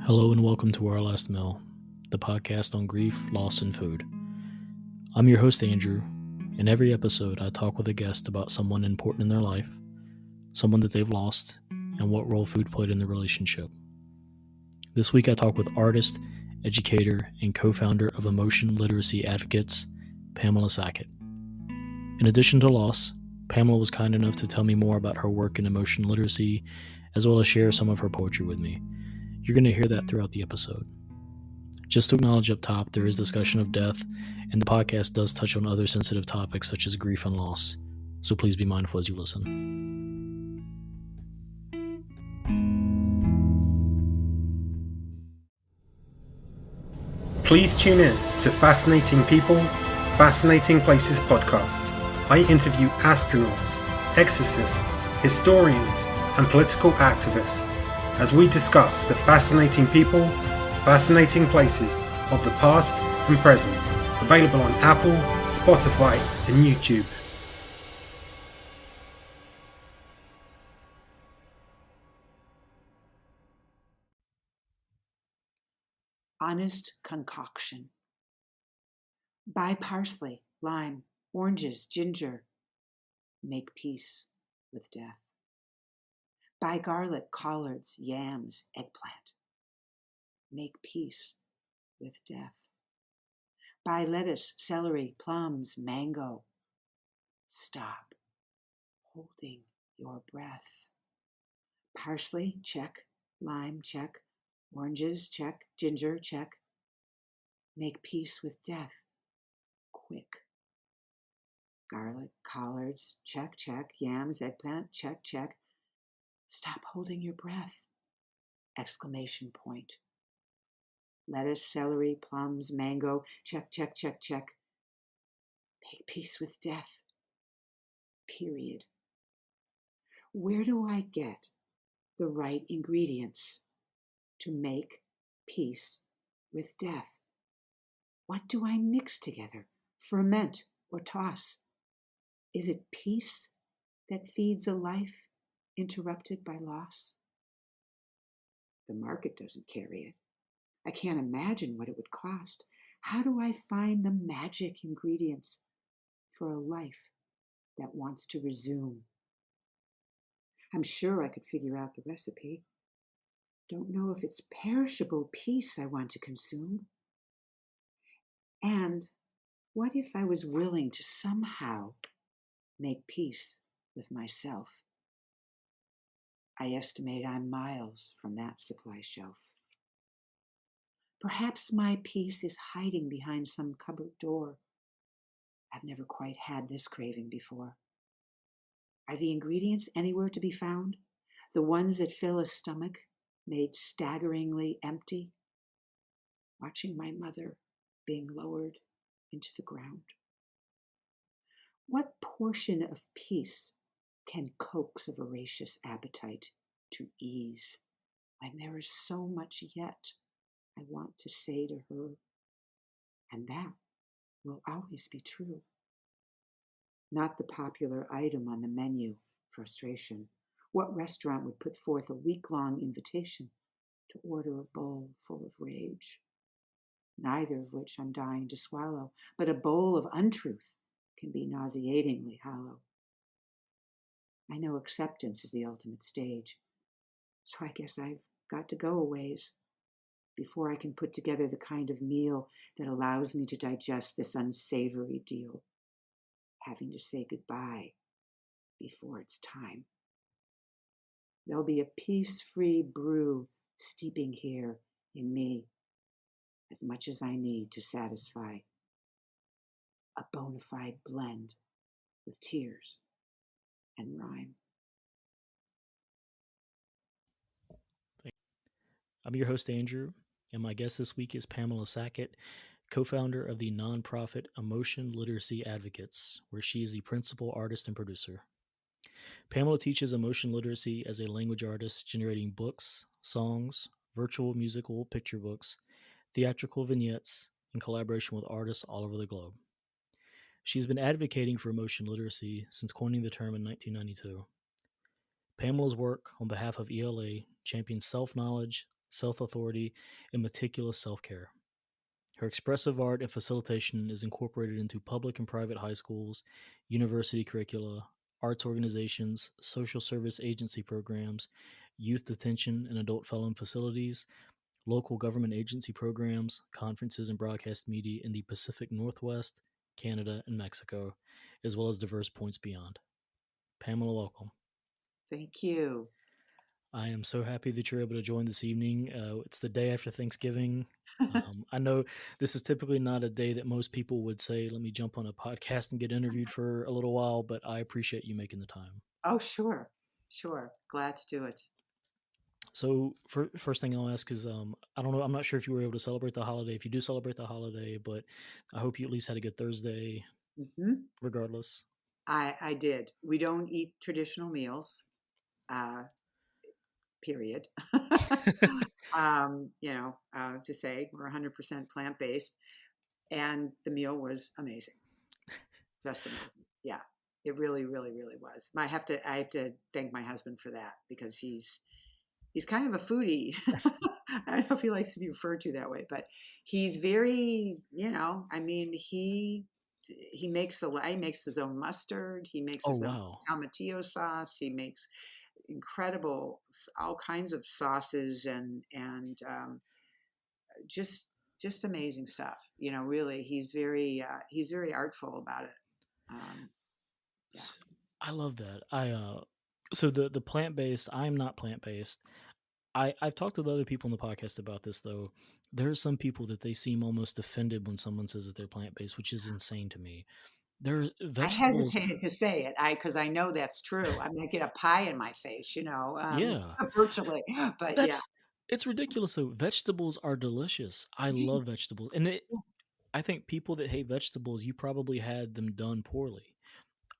Hello and welcome to Our Last Meal, the podcast on grief, loss, and food. I'm your host, Andrew. In every episode, I talk with a guest about someone important in their life, someone that they've lost, and what role food played in the relationship. This week, I talk with artist, educator, and co-founder of Emotion Literacy Advocates, Pamela Sackett. In addition to loss, Pamela was kind enough to tell me more about her work in emotion literacy, as well as share some of her poetry with me. You're going to hear that throughout the episode. Just to acknowledge up top, there is discussion of death, and the podcast does touch on other sensitive topics such as grief and loss, so please be mindful as you listen. Please tune in to Fascinating People, Fascinating Places podcast. I interview astronauts, exorcists, historians, and political activists as we discuss the fascinating people, fascinating places of the past and present, available on Apple, Spotify, and YouTube. Honest concoction. Buy parsley, lime, oranges, ginger. Make peace with death. Buy garlic, collards, yams, eggplant. Make peace with death. Buy lettuce, celery, plums, mango. Stop holding your breath. Parsley, check. Lime, check. Oranges, check. Ginger, check. Make peace with death. Quick. Garlic, collards, check, check. Yams, eggplant, check, check. Stop holding your breath! Exclamation point. Lettuce, celery, plums, mango, check, check, check, check. Make peace with death. Period. Where do I get the right ingredients to make peace with death? What do I mix together, ferment, or toss? Is it peace that feeds a life interrupted by loss? The market doesn't carry it. I can't imagine what it would cost. How do I find the magic ingredients for a life that wants to resume? I'm sure I could figure out the recipe. Don't know if it's perishable peace I want to consume. And what if I was willing to somehow make peace with myself? I estimate I'm miles from that supply shelf. Perhaps my peace is hiding behind some cupboard door. I've never quite had this craving before. Are the ingredients anywhere to be found? The ones that fill a stomach made staggeringly empty? Watching my mother being lowered into the ground. What portion of peace can coax a voracious appetite to ease when there is so much yet I want to say to her? And that will always be true. Not the popular item on the menu, frustration. What restaurant would put forth a week-long invitation to order a bowl full of rage? Neither of which I'm dying to swallow, but a bowl of untruth can be nauseatingly hollow. I know acceptance is the ultimate stage, so I guess I've got to go a ways before I can put together the kind of meal that allows me to digest this unsavory deal, having to say goodbye before it's time. There'll be a peace-free brew steeping here in me, as much as I need to satisfy a bona fide blend with tears and rhyme. I'm your host, Andrew, and my guest this week is Pamela Sackett, co-founder of the nonprofit Emotion Literacy Advocates, where she is the principal artist and producer. Pamela teaches emotion literacy as a language artist, generating books, songs, virtual musical picture books, theatrical vignettes, in collaboration with artists all over the globe. She's been advocating for emotion literacy since coining the term in 1992. Pamela's work on behalf of ELA champions self-knowledge, self-authority, and meticulous self-care. Her expressive art and facilitation is incorporated into public and private high schools, university curricula, arts organizations, social service agency programs, youth detention and adult felon facilities, local government agency programs, conferences, and broadcast media in the Pacific Northwest, Canada, and Mexico, as well as diverse points beyond. Pamela, welcome. Thank you. I am so happy that you're able to join this evening. It's the day after Thanksgiving. I know this is typically not a day that most people would say, let me jump on a podcast and get interviewed for a little while, but I appreciate you making the time. Oh, sure. Sure. Glad to do it. So, first thing I'll ask is I don't know, I'm not sure if you were able to celebrate the holiday, if you do celebrate the holiday, but I hope you at least had a good Thursday, regardless. I did. We don't eat traditional meals, period. To say we're 100% plant-based, and the meal was amazing. Just amazing. Yeah, it really, really, really was. I have to thank my husband for that, because he's kind of a foodie. I don't know if he likes to be referred to that way, but he's very, he makes he makes his own mustard. He makes Oh, his own wow. tomatillo sauce. He makes incredible, all kinds of sauces and just amazing stuff. Really, he's very artful about it. Yeah. I love that. So the plant-based, I'm not plant-based. I've talked with other people in the podcast about this though. There are some people that they seem almost offended when someone says that they're plant-based, which is insane to me. There I vegetables, hesitated to say it, because I know that's true. I'm gonna get a pie in my face, yeah. virtually. But yeah, It's ridiculous though. Vegetables are delicious. I love vegetables. And I think people that hate vegetables, you probably had them done poorly.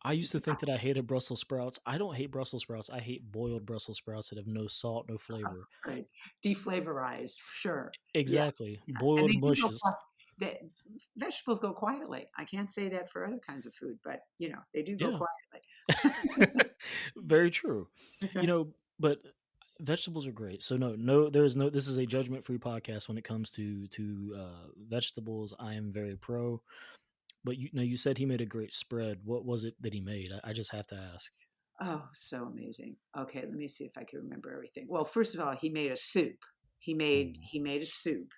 I used to think that I hated Brussels sprouts. I don't hate Brussels sprouts. I hate boiled Brussels sprouts that have no salt, no flavor. right. Deflavorized, sure. Yeah, Exactly. yeah. And Boiled they do go. mushes. The vegetables go quietly. I can't say that for other kinds of food, but they do go Yeah. quietly. Very true. But vegetables are great. So this is a judgment-free podcast when it comes to vegetables. I am very pro. But you said he made a great spread. What was it that he made? I just have to ask. Oh, so amazing. Okay, let me see if I can remember everything. Well, first of all, he made a soup. Ooh, He made a soup,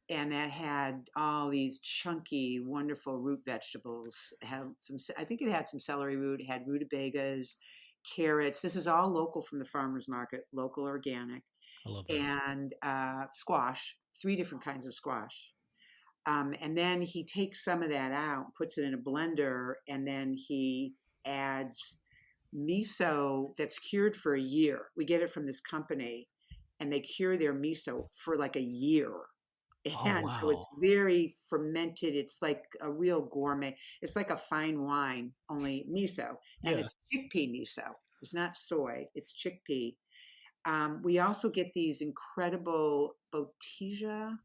and that had all these chunky, wonderful root vegetables. Had some, I think it had some celery root. It had rutabagas, carrots. This is all local from the farmers market, local organic, I love that. and squash. 3 different kinds of squash. And then he takes some of that out, puts it in a blender, and then he adds miso that's cured for a year. We get it from this company, and they cure their miso for like a year. Oh, And so it's wow. very fermented. It's like a real gourmet. It's like a fine wine, only miso. And Yeah. it's chickpea miso. It's not soy, it's chickpea. We also get these incredible Botija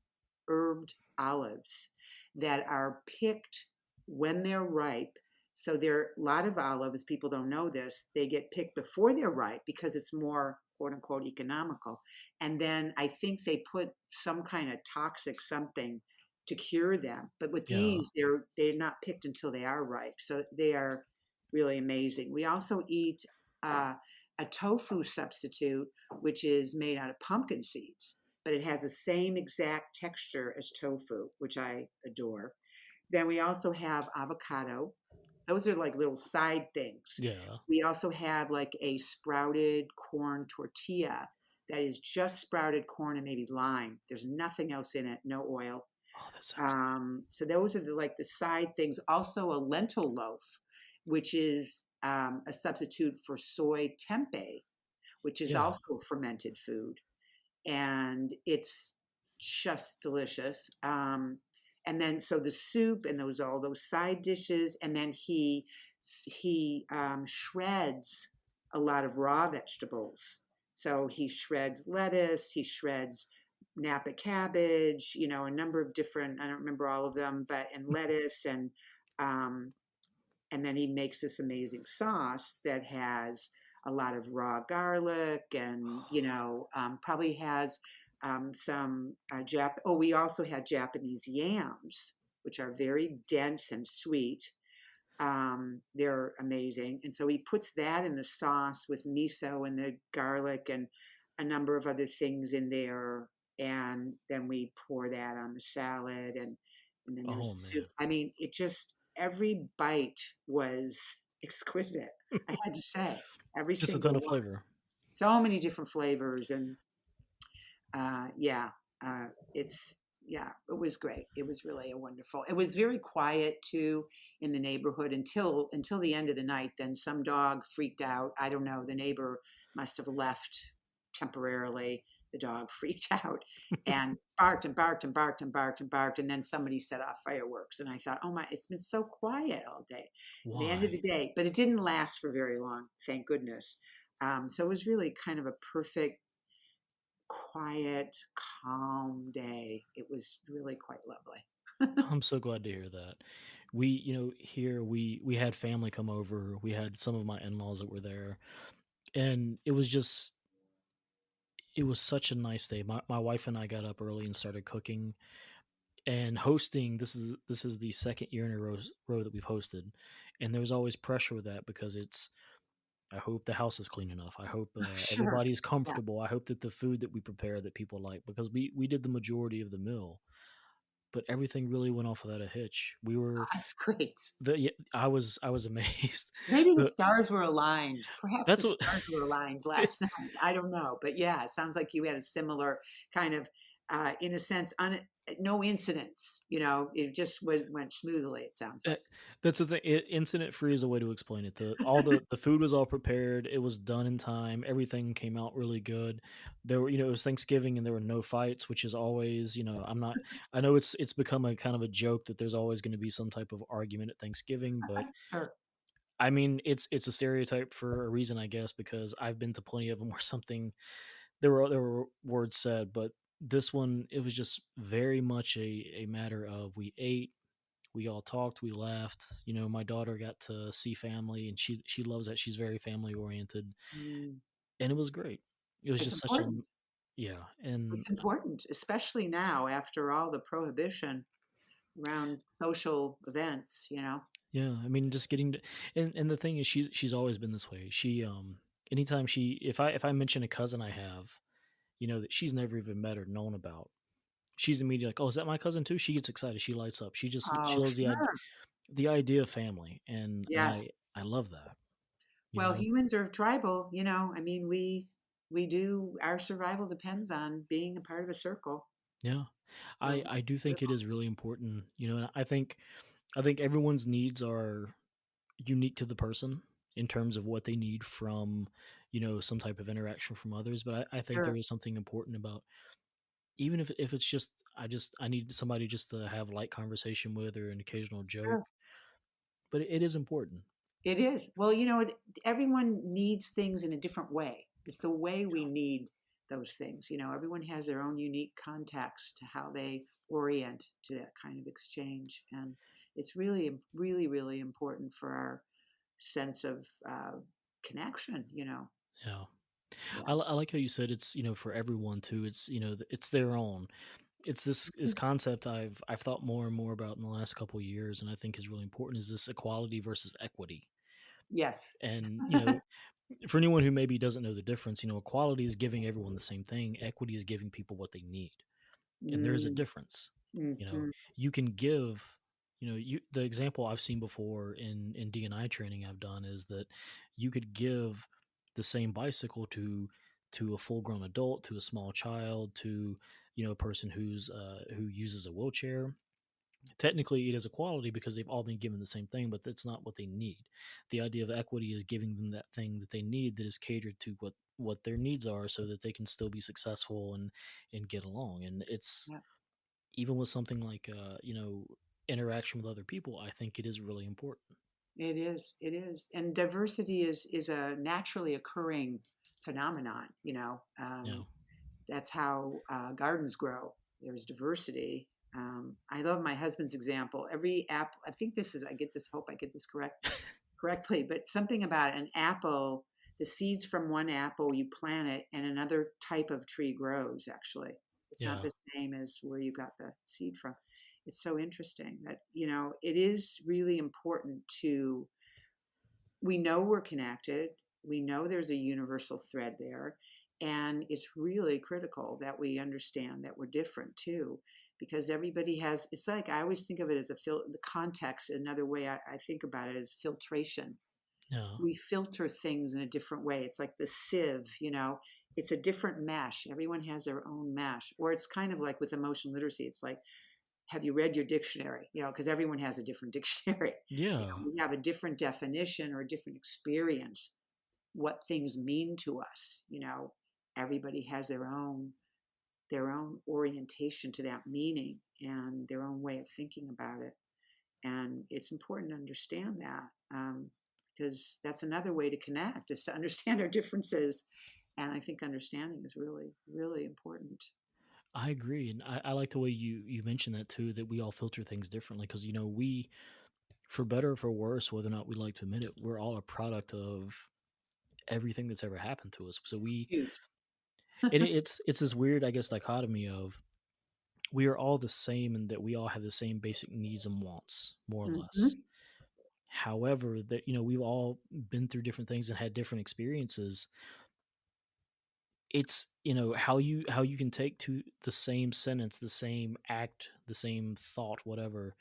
herbed olives that are picked when they're ripe. So there are a lot of olives, people don't know this, they get picked before they're ripe because it's more quote unquote economical. And then I think they put some kind of toxic something to cure them. But with Yeah. these, they're not picked until they are ripe. So they are really amazing. We also eat a tofu substitute, which is made out of pumpkin seeds, but it has the same exact texture as tofu, which I adore. Then we also have avocado. Those are like little side things. Yeah. We also have like a sprouted corn tortilla that is just sprouted corn and maybe lime. There's nothing else in it, no oil. Oh, that sounds good. So those are the side things. Also a lentil loaf, which is a substitute for soy tempeh, which is Yeah. also a fermented food, and it's just delicious. And then so the soup and all those side dishes, and then he shreds a lot of raw vegetables. So he shreds lettuce, he shreds Napa cabbage, a number of different, I don't remember all of them, but and lettuce um, and then he makes this amazing sauce that has a lot of raw garlic and probably has some we also had Japanese yams, which are very dense and sweet. They're amazing. And so he puts that in the sauce with miso and the garlic and a number of other things in there. And then we pour that on the salad and then there's Oh the soup. man, I mean, it just, every bite was exquisite. I had to say, every just a ton single of one. flavor. So many different flavors. And yeah, uh, it's yeah, it was great. It was really a wonderful. It was very quiet too in the neighborhood until the end of the night. Then some dog freaked out. I don't know. The neighbor must have left temporarily. The dog freaked out and barked and barked and barked and barked and barked. And then somebody set off fireworks. And I thought, oh my, it's been so quiet all day. At the end of the Why? day, but it didn't last for very long, thank goodness. So it was really kind of a perfect quiet, calm day. It was really quite lovely. I'm so glad to hear that. We, here we had family come over. We had some of my in-laws that were there, and it was such a nice day. My wife and I got up early and started cooking and hosting. This is the second year in a row that we've hosted, and there's always pressure with that because it's. I hope the house is clean enough. I hope Sure. everybody's Yeah, comfortable. I hope that the food that we prepare that people like, because we did the majority of the meal, but everything really went off without a hitch. We were that's great. I was amazed. Maybe the The, stars were aligned. Perhaps the that's what stars were aligned last night. I don't know. But yeah, it sounds like you had a similar kind of, in a sense, no incidents. It just went smoothly, it sounds like. that- that's the thing. Incident free is a way to explain it. The food was all prepared. It was done in time. Everything came out really good. There were it was Thanksgiving and there were no fights, which is always I'm not. I know it's become a kind of a joke that there's always going to be some type of argument at Thanksgiving, but Sure. I mean it's a stereotype for a reason, I guess, because I've been to plenty of them where something there were words said, but this one it was just very much a matter of we ate, we all talked, we laughed. My daughter got to see family, and she loves that. She's very family oriented, Mm, and it was great. It was it's just such a important. yeah, and It's important, especially now after all the prohibition around social events. yeah. I mean, just getting to, and the thing is, she's always been this way. Anytime if I mention a cousin I have, that she's never even met or known about, she's immediately like, "Oh, is that my cousin too?" She gets excited. She lights up. She Oh, loves sure. the idea of family, and I Yes. I love that. You Well, know, humans are tribal. I mean, we do our survival depends on being a part of a circle. yeah. I So I do think it is really important. And I think everyone's needs are unique to the person in terms of what they need from some type of interaction from others. But I think there sure, is something important about, even if it's just I need somebody just to have light conversation with or an occasional joke, sure. but it is important. It is. Well, everyone needs things in a different way. It's the way we need those things. Everyone has their own unique context to how they orient to that kind of exchange, and it's really, really, really important for our sense of connection. Yeah. Yeah. I like how you said it's for everyone too. It's it's their own. It's this Mhm. concept I've thought more and more about in the last couple of years, and I think is really important, is this equality versus equity. Yes. And for anyone who maybe doesn't know the difference, equality is giving everyone the same thing. Equity is giving people what they need, and there is a Mm, difference. You know, mhm. you can give. The example I've seen before in DNI training I've done is that you could give the same bicycle to a full grown adult, to a small child, to a person who uses a wheelchair. Technically, it is equality because they've all been given the same thing, but that's not what they need. The idea of equity is giving them that thing that they need that is catered to what their needs are, so that they can still be successful and get along. And it's Yeah, even with something like interaction with other people, I think it is really important. it is. It is. And diversity is a naturally occurring phenomenon. You know, That's how gardens grow. There's diversity. I love my husband's example. Every apple, I think this is, hope I get this correctly, but something about an apple, the seeds from one apple, you plant it and another type of tree grows actually. It's not Yeah. the same as where you got the seed from. It's so interesting that, it is really important to, we know we're connected. We know there's a universal thread there. And it's really critical that we understand that we're different too, because everybody has, it's like, I always think of it as the context. Another way I think about it is filtration. Yeah. We filter things in a different way. It's like the sieve. It's a different mesh. Everyone has their own mesh. Or it's kind of like with emotional literacy. It's like, have you read your dictionary? Because everyone has a different dictionary. Yeah. We have a different definition or a different experience what things mean to us. Everybody has their own orientation to that meaning and their own way of thinking about it. And it's important to understand that, because that's another way to connect, is to understand our differences. And I think understanding is really, really important. I agree, and I like the way you mentioned that too. That we all filter things differently because we, for better or for worse, whether or not we like to admit it, we're all a product of everything that's ever happened to us. So Huge. it's this weird, I guess, dichotomy of we are all the same and that we all have the same basic needs and wants, more or less. Hmm. However, that we've all been through different things and had different experiences. It's how you can take to the same sentence, the same act, the same thought, whatever.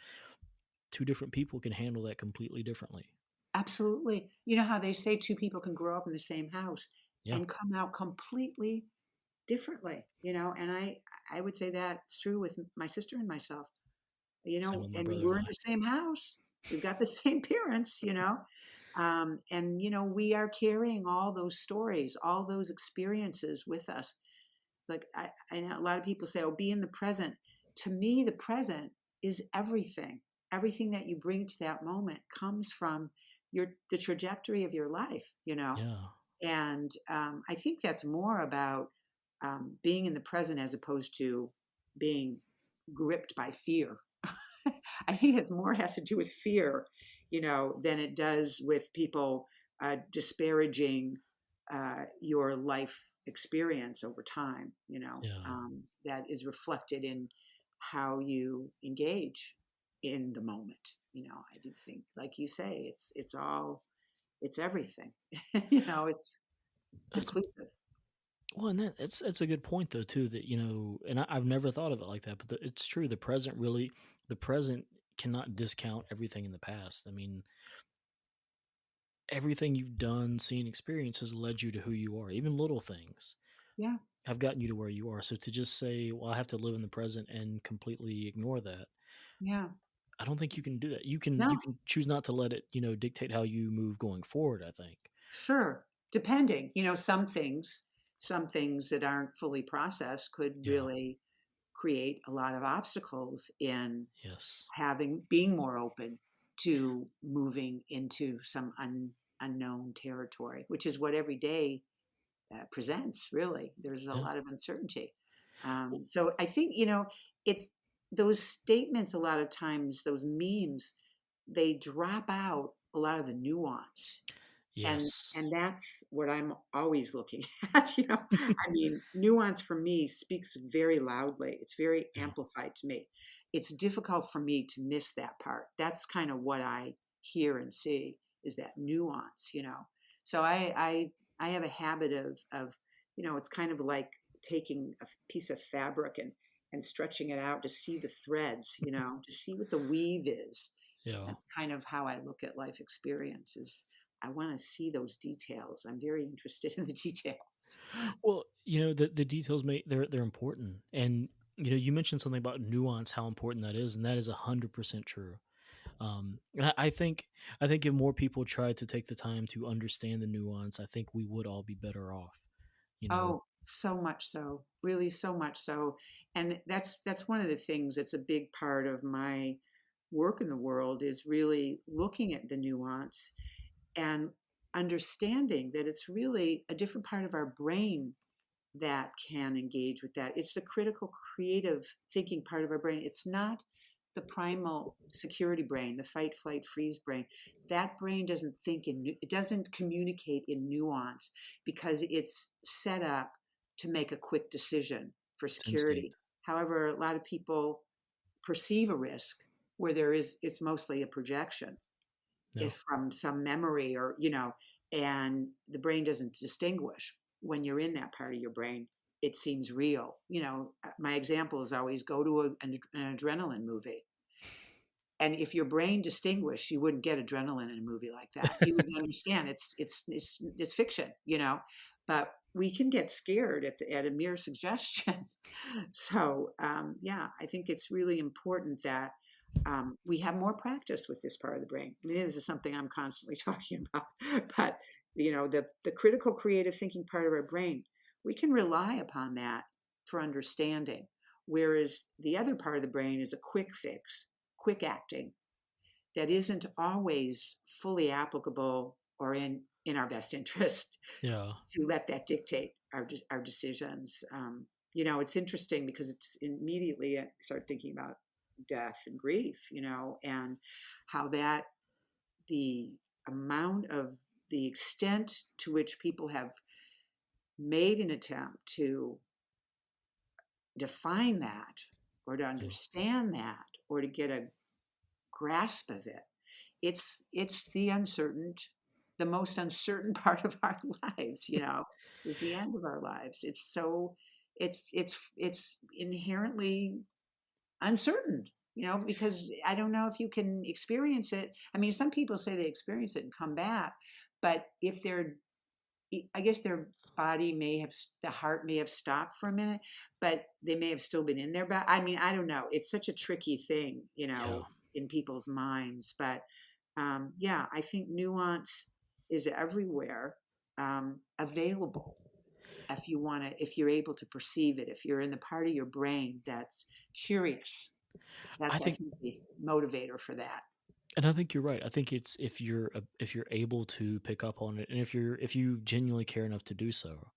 Two different people can handle that completely differently. Absolutely. You know how they say two people can grow up in the same house Yeah, and come out completely differently, and I would say that's true with my sister and myself, same with my and brother and we're in I. the same house. We've got the same parents. And we are carrying all those stories, all those experiences with us. Like I know a lot of people say, "Oh, be in the present." To me, the present is everything. Everything that you bring to that moment comes from the trajectory of your life. Yeah, And I think that's more about being in the present as opposed to being gripped by fear. I think it's more has to do with fear, than it does with people disparaging your life experience over time. yeah. That is reflected in how you engage in the moment. I do think, like you say, it's everything. It's That's inclusive. well, and that's a good point though too. That and I've never thought of it like that, but it's true. The present cannot discount everything in the past. I mean, everything you've done, seen, experienced has led you to who you are. Even little things Yeah, have gotten you to where you are. So to just say, "Well, I have to live in the present," and completely ignore that, yeah. I don't think you can do that. You can No, choose not to let it, dictate how you move going forward, I think. sure. Depending, some things that aren't fully processed could Yeah. really create a lot of obstacles in Yes. being more open to moving into some unknown territory, which is what every day presents. Really, there's a Yeah. lot of uncertainty. Well, So I think it's those statements. A lot of times, those memes, they drop out a lot of the nuance, and yes. and that's what I'm always looking at. I mean, nuance for me speaks very loudly. It's very Yeah. amplified to me. It's difficult for me to miss that part. That's kind of what I hear and see, is that nuance. So I have a habit of it's kind of like taking a piece of fabric and stretching it out to see the threads, to see what the weave is. Yeah. That's kind of how I look at life experiences. I want to see those details. I'm very interested in the details. Well, the details they're important. And you mentioned something about nuance, how important that is, and that is 100% true. And I think if more people tried to take the time to understand the nuance, I think we would all be better off. You know, Oh, so much so, really so much so. And that's one of the things that's a big part of my work in the world, is really looking at the nuance and understanding that it's really a different part of our brain that can engage with that. It's the critical creative thinking part of our brain. It's not the primal security brain, the fight, flight, freeze brain. That brain doesn't it doesn't communicate in nuance because it's set up to make a quick decision for it's security. instinct. However, a lot of people perceive a risk where it's mostly a projection, No. if from some memory or, and the brain doesn't distinguish when you're in that part of your brain. It seems real. My example is always go to an adrenaline movie. And if your brain distinguished, you wouldn't get adrenaline in a movie like that. You would understand it's fiction, but we can get scared at a mere suggestion. So yeah, I think it's really important that we have more practice with this part of the brain. I mean, this is something I'm constantly talking about, but the critical creative thinking part of our brain, we can rely upon that for understanding. Whereas the other part of the brain is a quick fix, quick acting that isn't always fully applicable or in our best interest Yeah. to let that dictate our decisions. It's interesting because it's immediately I start thinking about death and grief, and how that the amount of the extent to which people have made an attempt to define that or to Yeah. understand that or to get a grasp of it. It's the most uncertain part of our lives, is the end of our lives. It's inherently uncertain, because I don't know if you can experience it. I mean, some people say they experience it and come back, but I guess their the heart may have stopped for a minute, but they may have still been in there. But I mean, I don't know. It's such a tricky thing, Yeah. in people's minds. But yeah, I think nuance is everywhere, available if you're able to perceive it, if you're in the part of your brain that's curious. I That's, I think, think, the motivator for that. and I think you're right. I think it's if you're able to pick up on it, and if you genuinely care enough to do so.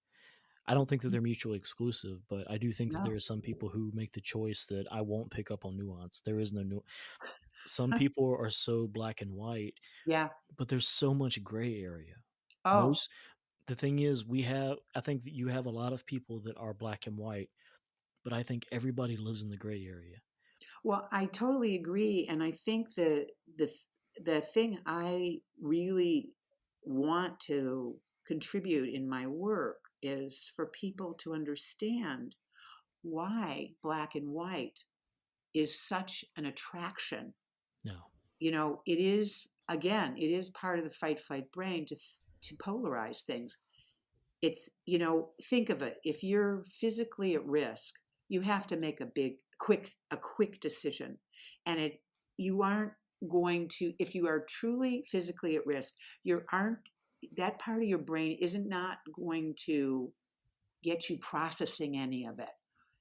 I don't think that they're mutually exclusive, but I do think that there No. are some people who make the choice that I won't pick up on nuance. There is no Some people are so black and white, Yeah. but there's so much gray area. Oh, Most The thing is, I think that you have a lot of people that are black and white, but I think everybody lives in the gray area. well, I totally agree, and I think the thing I really want to contribute in my work is for people to understand why black and white is such an attraction. No. It is, again, it is part of the fight brain to polarize things. It's, think of it. If you're physically at risk, you have to make a quick decision. And you aren't going to, if you are truly physically at risk, that part of your brain isn't not going to get you processing any of it.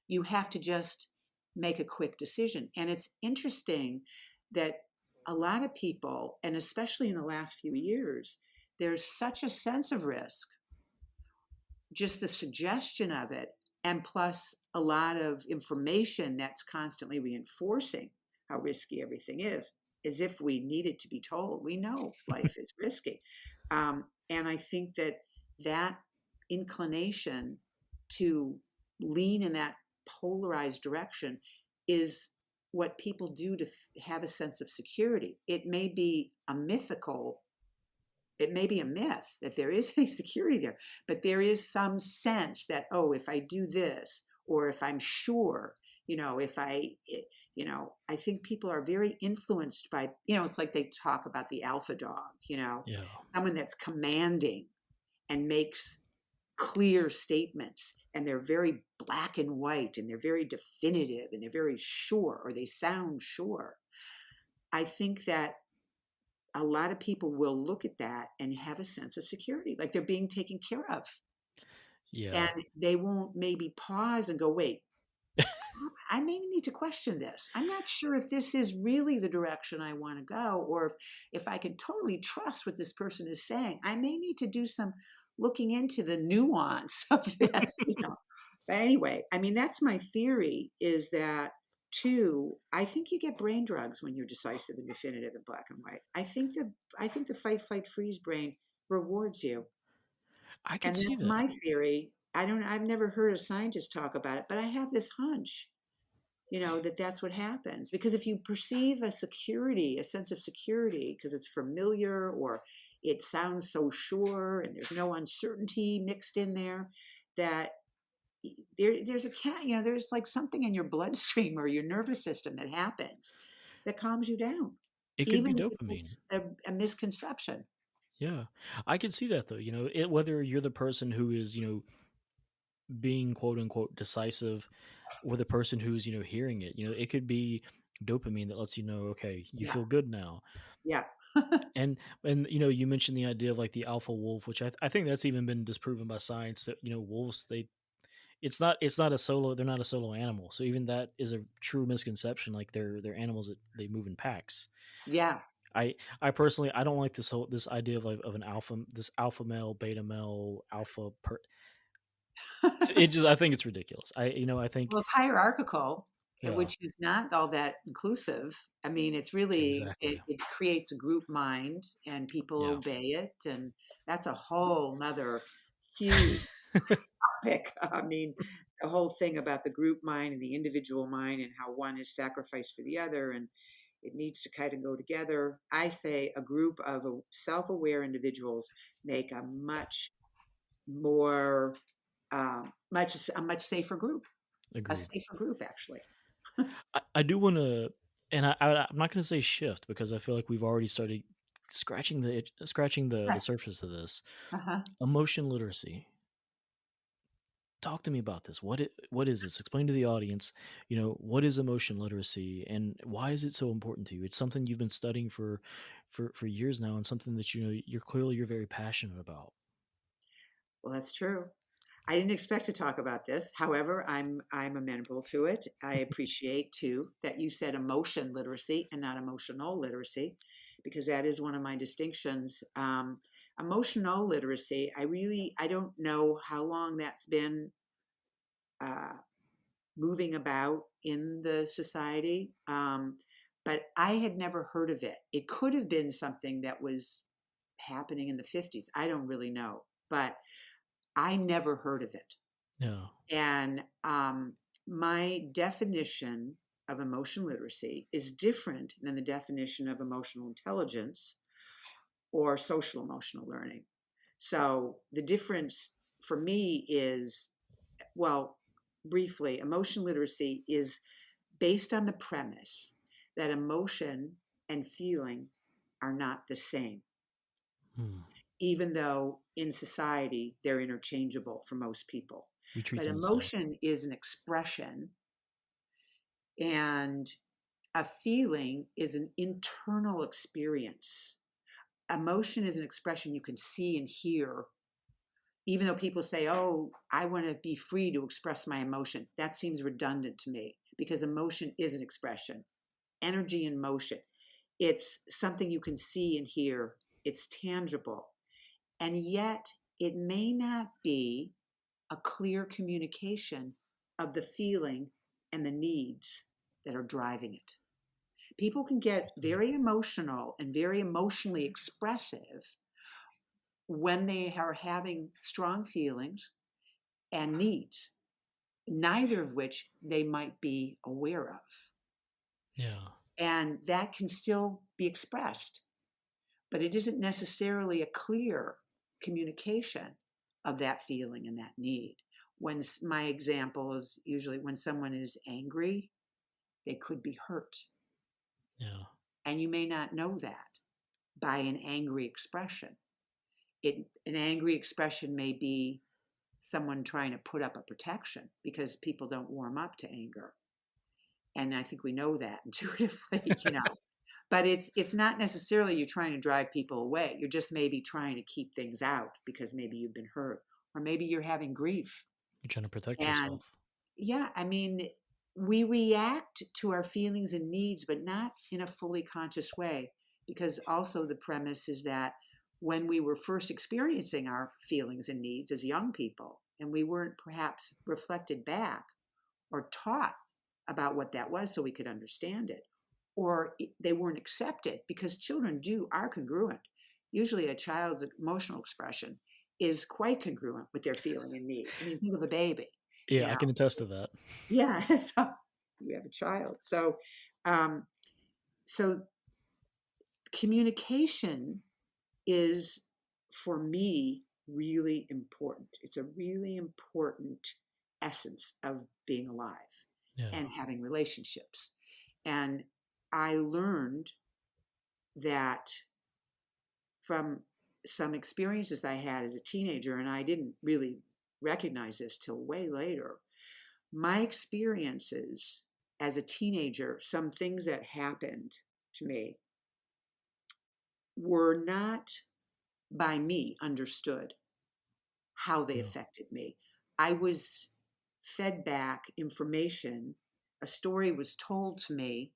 You have to just make a quick decision. And it's interesting that a lot of people, and especially in the last few years, there's such a sense of risk, just the suggestion of it, and plus a lot of information that's constantly reinforcing how risky everything is, as if we needed to be told. We know life is risky. And I think that inclination to lean in that polarized direction is what people do to have a sense of security. It may be a myth that there is any security there, but there is some sense that, oh, if I do this, or if I'm sure, I think people are very influenced by, it's like they talk about the alpha dog, Yeah. someone that's commanding and makes clear statements, and they're very black and white, and they're very definitive, and they're very sure, or they sound sure. I think that a lot of people will look at that and have a sense of security, like they're being taken care of. Yeah. And they won't maybe pause and go, wait, I may need to question this. I'm not sure if this is really the direction I want to go, or if I can totally trust what this person is saying. I may need to do some looking into the nuance of this. But anyway, I mean, that's my theory, is that too, I think you get brain drugs when you're decisive and definitive in black and white. I think the fight, freeze brain rewards you. I could And see that's that. my theory. I've never heard a scientist talk about it, but I have this hunch that's what happens. Because if you perceive a sense of security, because it's familiar or it sounds so sure and there's no uncertainty mixed in there, that there's like something in your bloodstream or your nervous system that happens that calms you down, It could be even if dopamine. it's a misconception. Yeah, I can see that though. Whether you're the person who is being quote unquote decisive, or the person who's hearing it. It could be dopamine that lets you know, okay, you Yeah, feel good now. yeah, And you mentioned the idea of like the alpha wolf, which I think that's even been disproven by science that wolves, it's not a solo, they're not a solo animal. So even that is a true misconception. Like they're animals that they move in packs. yeah. I personally, I don't like this idea of like of an this alpha male, beta male, alpha per. It just, I think it's ridiculous. I think, Well, it's hierarchical, yeah, which is not all that inclusive. I mean, it's really, exactly, it creates a group mind and people yeah. obey it. And that's a whole nother huge topic. I mean, the whole thing about the group mind and the individual mind and how one is sacrificed for the other. And it needs to kind of go together. I say a group of self-aware individuals make a much more, a much safer group, Agreed. actually. I do want to, and I'm not going to say shift because I feel like we've already started scratching the Right. surface of this. Uh-huh. Emotion literacy. Talk to me about this. What is this? Explain to the audience. What is emotion literacy and why is it so important to you? It's something you've been studying for years now, and something that you're very passionate about. Well, that's true. I didn't expect to talk about this. However, I'm amenable to it. I appreciate too that you said emotion literacy and not emotional literacy, because that is one of my distinctions. Emotional literacy, I don't know how long that's been uh, moving about in the society, but I had never heard of it. It could have been something that was happening in the 50s. I don't really know, but I never heard of it. Yeah. And my definition of emotion literacy is different than the definition of emotional intelligence or social emotional learning. So the difference for me is, well, briefly, emotion literacy is based on the premise that emotion and feeling are not the same, Hmm. even though in society they're interchangeable for most people. We treat But them the same. emotion is an expression, and a feeling is an internal experience. Emotion is an expression you can see and hear, even though people say, oh, I want to be free to express my emotion. That seems redundant to me because emotion is an expression, energy in motion. It's something you can see and hear, it's tangible. And yet, it may not be a clear communication of the feeling and the needs that are driving it. People can get Mm. very emotional and very emotionally expressive when they are having strong feelings and needs, neither of which they might be aware of. Yeah. And that can still be expressed, but it isn't necessarily a clear communication of that feeling and that need. When my example is usually when someone is angry, they could be hurt. Yeah. And you may not know that by an angry expression. An angry expression may be someone trying to put up a protection because people don't warm up to anger. And I think we know that intuitively. But it's not necessarily you're trying to drive people away. You're just maybe trying to keep things out because maybe you've been hurt or maybe you're having grief. You're trying to protect And yourself. yeah, I mean, we react to our feelings and needs, but not in a fully conscious way, because also the premise is that when we were first experiencing our feelings and needs as young people, and we weren't perhaps reflected back or taught about what that was so we could understand it, or they weren't accepted because children are congruent. Usually, a child's emotional expression is quite congruent with their feeling and need. I mean, think of a baby, you Yeah, I know. can attest to that. Yeah. So, you have a child. Um, so communication is, for me, really important. It's a really important essence of being alive Yeah. and having relationships. And I learned that from some experiences I had as a teenager, and I didn't really recognize this till way later. My experiences as a teenager, some things that happened to me, were not by me understood how they Yeah. affected me. I was fed back information, a story was told to me,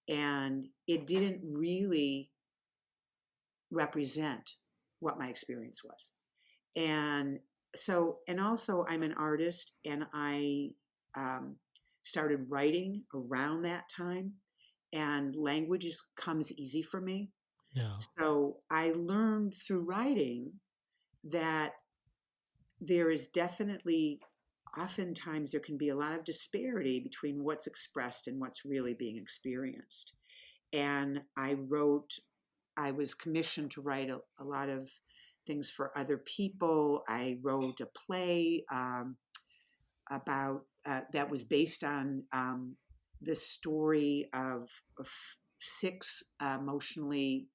and it didn't really represent what my experience was. And so, and also, I'm an artist, and I um, started writing around that time, and language comes easy for me. Yeah. So I learned through writing that there is definitely, oftentimes, there can be a lot of disparity between what's expressed and what's really being experienced. And I was commissioned to write a lot of things for other people. I wrote a play about that was based on the story of six mentally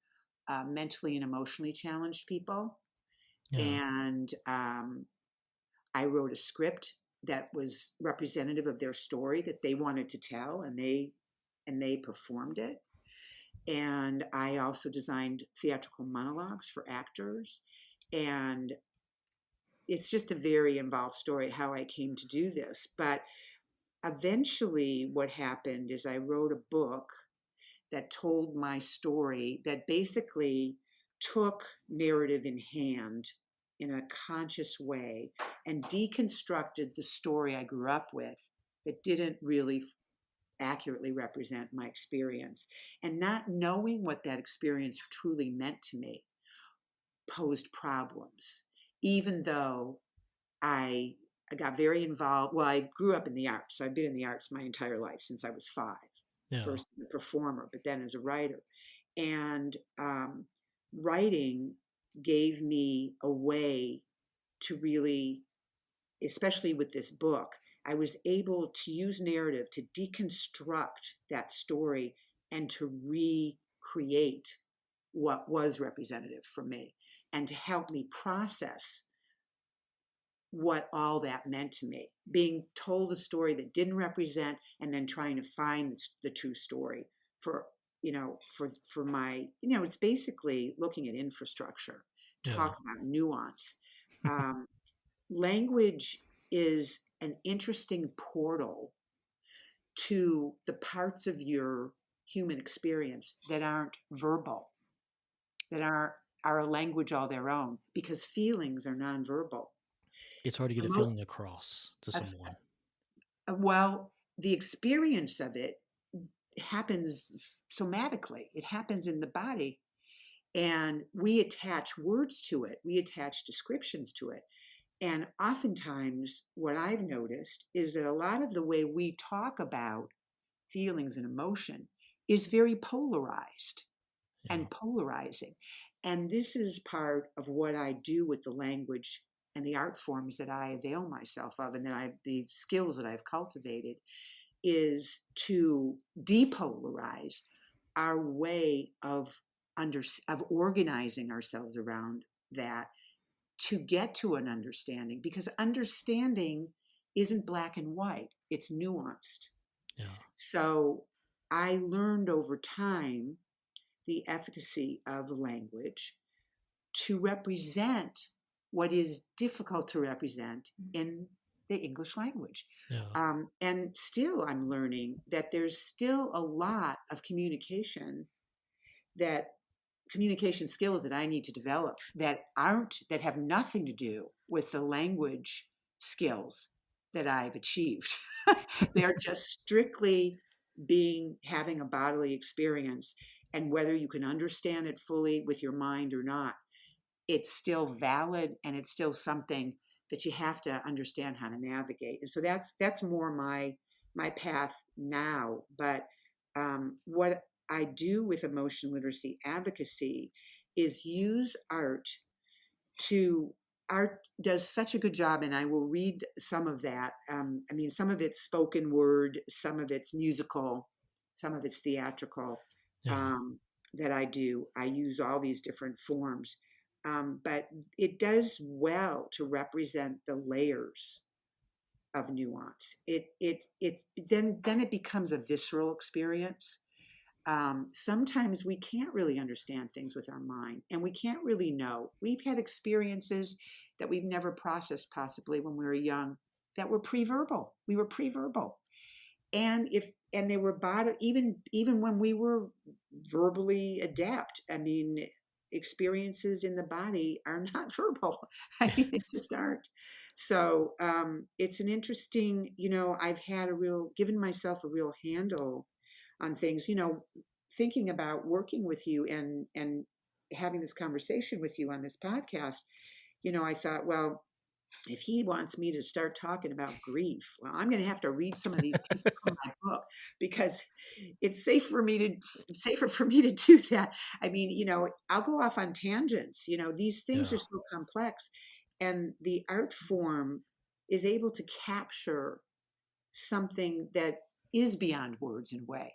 and emotionally challenged people. Yeah. And I wrote a script that was representative of their story that they wanted to tell, and they performed it. And I also designed theatrical monologues for actors. And it's just a very involved story how I came to do this. But eventually, what happened is I wrote a book that told my story, that basically took narrative in hand in a conscious way and deconstructed the story I grew up with that didn't really accurately represent my experience. And not knowing what that experience truly meant to me posed problems, even though I got very involved. Well, I grew up in the arts, so I've been in the arts my entire life since I was 5. Yeah. First as a performer, but then as a writer. And writing gave me a way to really, especially with this book, I was able to use narrative to deconstruct that story and to recreate what was representative for me, and to help me process what all that meant to me. Being told a story that didn't represent, and then trying to find the true story for, for my, it's basically looking at infrastructure, Yeah. talk about nuance. Um, Language is an interesting portal to the parts of your human experience that aren't verbal, that are a language all their own, because feelings are nonverbal. It's hard to get a Emo- feeling across to someone. well, the experience of it happens somatically. It happens in the body, and we attach words to it. We attach descriptions to it. And oftentimes, what I've noticed is that a lot of the way we talk about feelings and emotion is very polarized Yeah. and polarizing. And this is part of what I do with the language and the art forms that I avail myself of, and the skills that I've cultivated, is to depolarize our way of organizing ourselves around that, to get to an understanding, because understanding isn't black and white, it's nuanced. Yeah. So I learned over time the efficacy of language to represent what is difficult to represent in the English language. Yeah. And still, I'm learning that there's still a lot of communication skills that I need to develop that have nothing to do with the language skills that I've achieved. They're just strictly having a bodily experience, and whether you can understand it fully with your mind or not, it's still valid, and it's still something that you have to understand how to navigate. And so that's more my path now. But what I do with emotion literacy advocacy is use art to art does such a good job, and I will read some of that. I mean, some of it's spoken word, some of it's musical, some of it's theatrical, Yeah. um, that I do. I use all these different forms, but it does well to represent the layers of nuance. It then it becomes a visceral experience. Sometimes we can't really understand things with our mind, and we can't really know. We've had experiences that we've never processed, possibly when we were young, that were pre-verbal. We were pre-verbal, and they were body, even when we were verbally adept. I mean, experiences in the body are not verbal. I mean, they just aren't. So it's an interesting. I've had given myself a real handle on things. Thinking about working with you and having this conversation with you on this podcast. I thought, well, if he wants me to start talking about grief, well, I'm going to have to read some of these things from my book, because it's safer for me to do that. I mean, I'll go off on tangents. These things Yeah. are so complex, and the art form is able to capture something that is beyond words in a way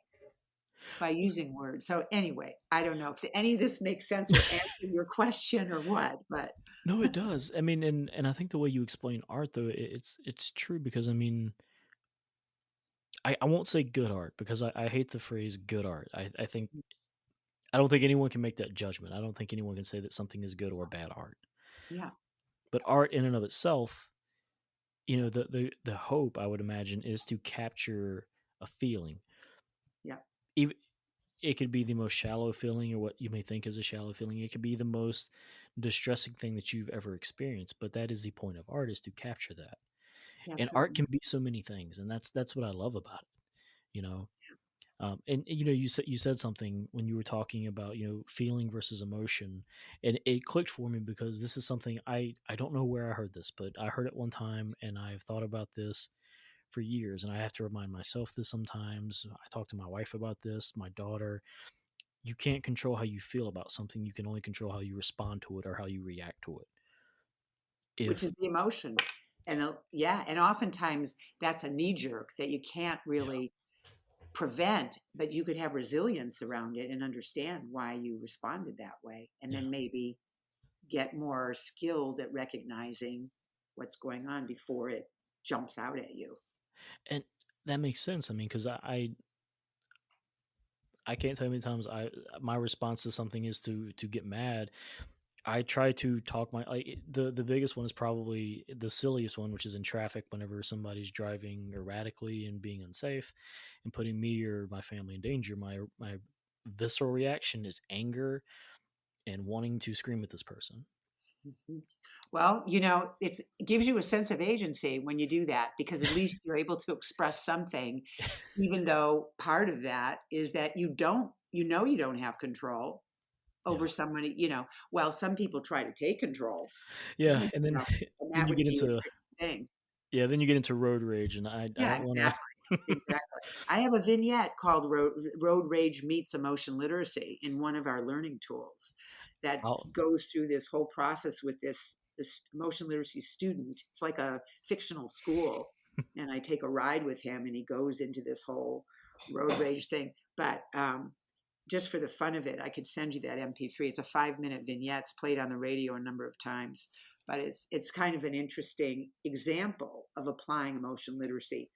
by using words. So anyway, I don't know if any of this makes sense or answer your question or what, but No, it does. I mean, and I think the way you explain art, though, it's true because I mean, I won't say good art because I hate the phrase good art. I think I don't think anyone can make that judgment. I don't think anyone can say that something is good or bad art. yeah, But art in and of itself, the hope I would imagine is to capture a feeling. yeah, Even it could be the most shallow feeling or what you may think is a shallow feeling. It could be the most distressing thing that you've ever experienced. But that is the point of art is to capture that. And capture art it. can be so many things, and that's what I love about it. You know, and you said something when you were talking about feeling versus emotion, and it clicked for me because this is something I don't know where I heard this, but I heard it one time, and I've thought about this for years, and I have to remind myself this sometimes. I talk to my wife about this, my daughter. You can't control how you feel about something. You can only control how you respond to it or how you react to it. Which If is the emotion. Yeah, and oftentimes that's a knee jerk that you can't Yeah, really prevent, but you could have resilience around it and understand why you responded that way, and yeah, then maybe get more skilled at recognizing what's going on before it jumps out at you. and that makes sense. I mean, because I can't tell you how many times my response to something is to get mad. I try to talk the biggest one is probably the silliest one, which is in traffic. Whenever somebody's driving erratically and being unsafe, and putting me or my family in danger, my visceral reaction is anger and wanting to scream at this person. Mhm. Well, it gives you a sense of agency when you do that, because at least you're able to express something, even though part of that is that you don't have control over Yeah, somebody. Well, some people try to take control, yeah, and then and then that you would get be a into tricky thing. then you get into road rage, and I Yeah, don't want exactly. to. Exactly. I have a vignette called Road Rage Meets Emotion Literacy in one of our learning tools that I'll goes through this whole process with this emotion literacy student. It's like a fictional school. And I take a ride with him, and he goes into this whole road rage thing. But just for the fun of it, I could send you that MP3. It's a 5-minute vignette. It's played on the radio a number of times, but it's kind of an interesting example of applying emotion literacy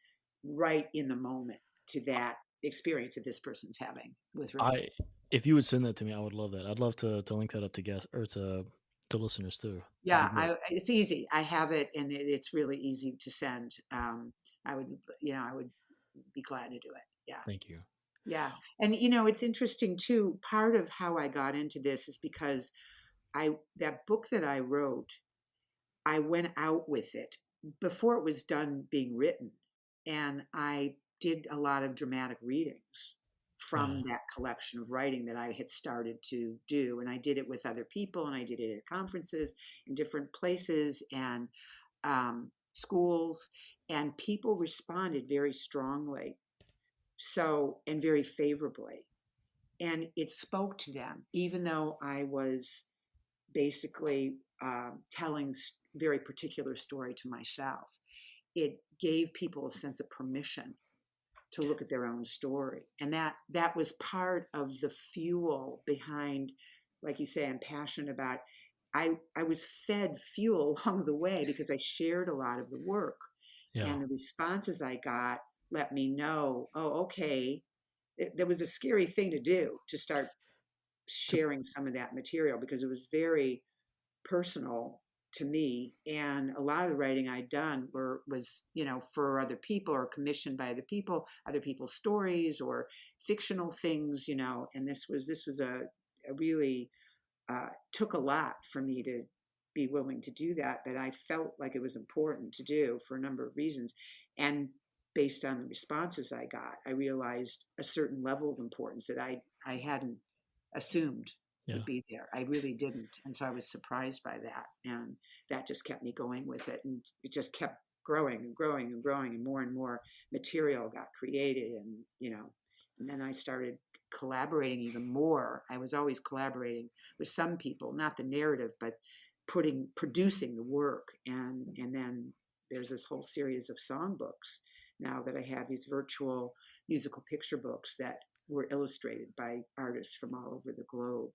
right in the moment to that experience that this person's having with road I rage. if you would send that to me, I would love that. I'd love to link that up to guests or to listeners too. That'd be Yeah, great. it's easy. I have it, and it's really easy to send. I would, I would be glad to do it. Yeah. Thank you. Yeah. And it's interesting too. Part of how I got into this is because that book that I wrote, I went out with it before it was done being written. And I did a lot of dramatic readings Yeah. from that collection of writing that I had started to do. And I did it with other people, and I did it at conferences in different places and schools. and people responded very strongly, so, and very favorably. And it spoke to them, even though I was basically telling very particular story to myself. It gave people a sense of permission to look at their own story, and that was part of the fuel behind, like you say, I'm passionate about. I was fed fuel along the way because I shared a lot of the work, Yeah. and the responses I got let me know, oh, okay, there was a scary thing to do, to start To, sharing some of that material, because it was very personal to me, and a lot of the writing I'd done was for other people, or commissioned by other people's stories, or fictional things, and this was a really took a lot for me to be willing to do that, but I felt like it was important to do for a number of reasons. And based on the responses I got, I realized a certain level of importance that I hadn't assumed yeah. would be there. I really didn't. And so I was surprised by that. And that just kept me going with it. And it just kept growing and growing and growing, and more material got created. And then I started collaborating even more. I was always collaborating with some people, not the narrative, but producing the work. And then there's this whole series of songbooks now that I have, these virtual musical picture books that were illustrated by artists from all over the globe.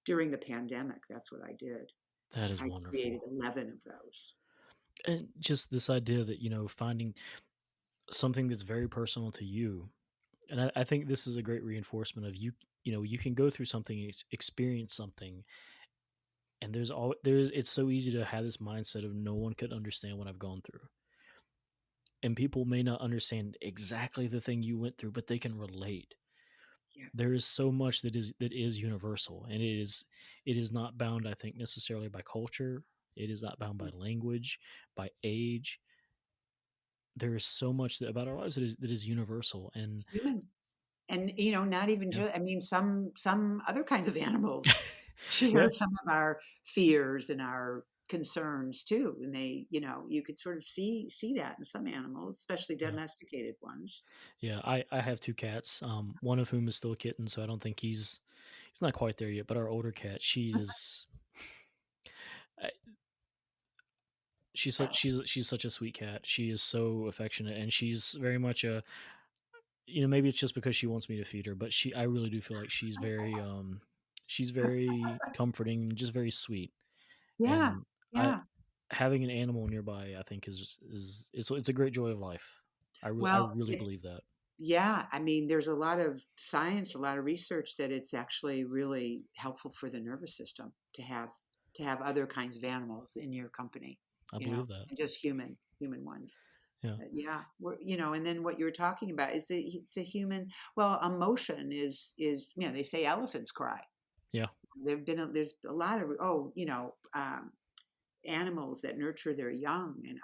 During the pandemic, that's what I did. That is I created wonderful. 11 of those. And just this idea that, finding something that's very personal to you. And I think this is a great reinforcement of you. You can go through something, experience something, and it's so easy to have this mindset of no one could understand what I've gone through. And people may not understand exactly the thing you went through, but they can relate. Yeah. There is so much that is universal, and it is not bound, I think, necessarily by culture. It is not bound by language, by age. There is so much about our lives that is universal, and Human. And not even yeah, just, I mean, some other kinds of animals share yeah, some of our fears and our concerns too. And you could sort of see that in some animals, especially yeah, domesticated ones. yeah. I have two cats. One of whom is still a kitten, so I don't think he's not quite there yet. But our older cat, I- she's such a sweet cat. She is so affectionate, and she's very much a maybe it's just because she wants me to feed her, but I really do feel like she's very comforting and just very sweet. Yeah, And I yeah. having an animal nearby, I think is it's a great joy of life. I Well, really it's believe that. yeah. I mean, there's a lot of science, a lot of research that it's actually really helpful for the nervous system to have other kinds of animals in your company, I believe that. and just human ones. Yeah. Yeah, and then what you're talking about is it's a human. Well, emotion is they say elephants cry. Yeah. There's a lot of animals that nurture their young, and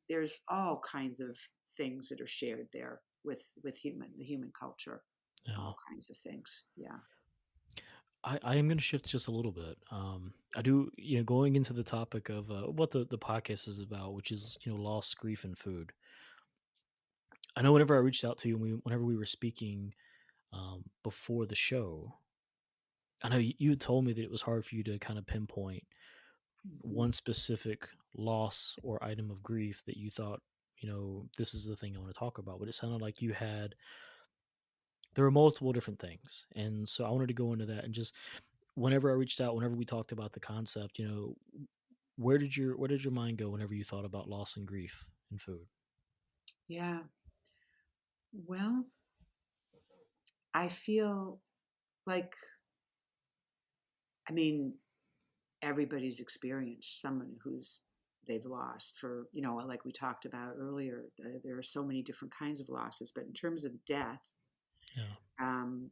there's all kinds of things that are shared there with the human culture, Yeah. all kinds of things. Yeah. I am going to shift just a little bit. I do, going into the topic of what the podcast is about, which is, loss, grief, and food. I know whenever I reached out to you, and whenever we were speaking before the show, I know you had told me that it was hard for you to kind of pinpoint Hmm. one specific loss or item of grief that you thought, this is the thing I want to talk about. But it sounded like there were multiple different things. And so I wanted to go into that, and just whenever I reached out, whenever we talked about the concept, where did your mind go whenever you thought about loss and grief in food? Yeah. Well, I feel like, I mean, everybody's experienced someone who's they've lost, for like we talked about earlier. There are so many different kinds of losses, but in terms of death, Yeah. um,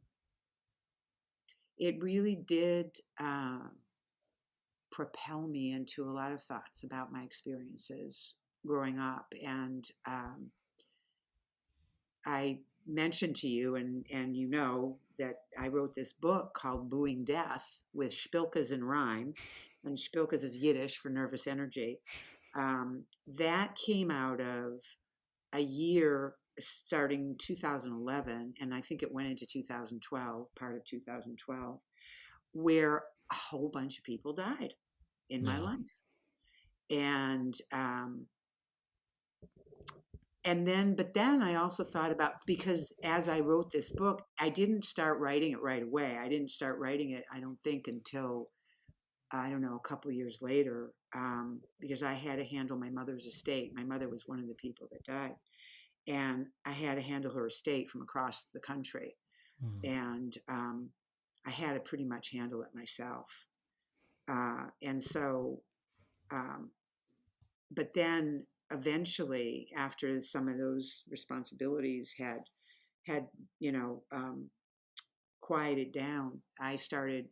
it really did propel me into a lot of thoughts about my experiences growing up. And I mentioned to you, and that I wrote this book called Booing Death, with Spilkas in rhyme, and Spilkas is Yiddish for nervous energy. That came out of a year starting 2011, and I think it went into 2012, part of 2012, where a whole bunch of people died in my Yeah. life. And then, but then I also thought about, because as I wrote this book, I didn't start writing it right away. I didn't start writing it, I don't think, until, I don't know, a couple of years later, because I had to handle my mother's estate. My mother was one of the people that died, and I had to handle her estate from across the country. Mm. And I had to pretty much handle it myself. And so, um, but then eventually, after some of those responsibilities had quieted down, I started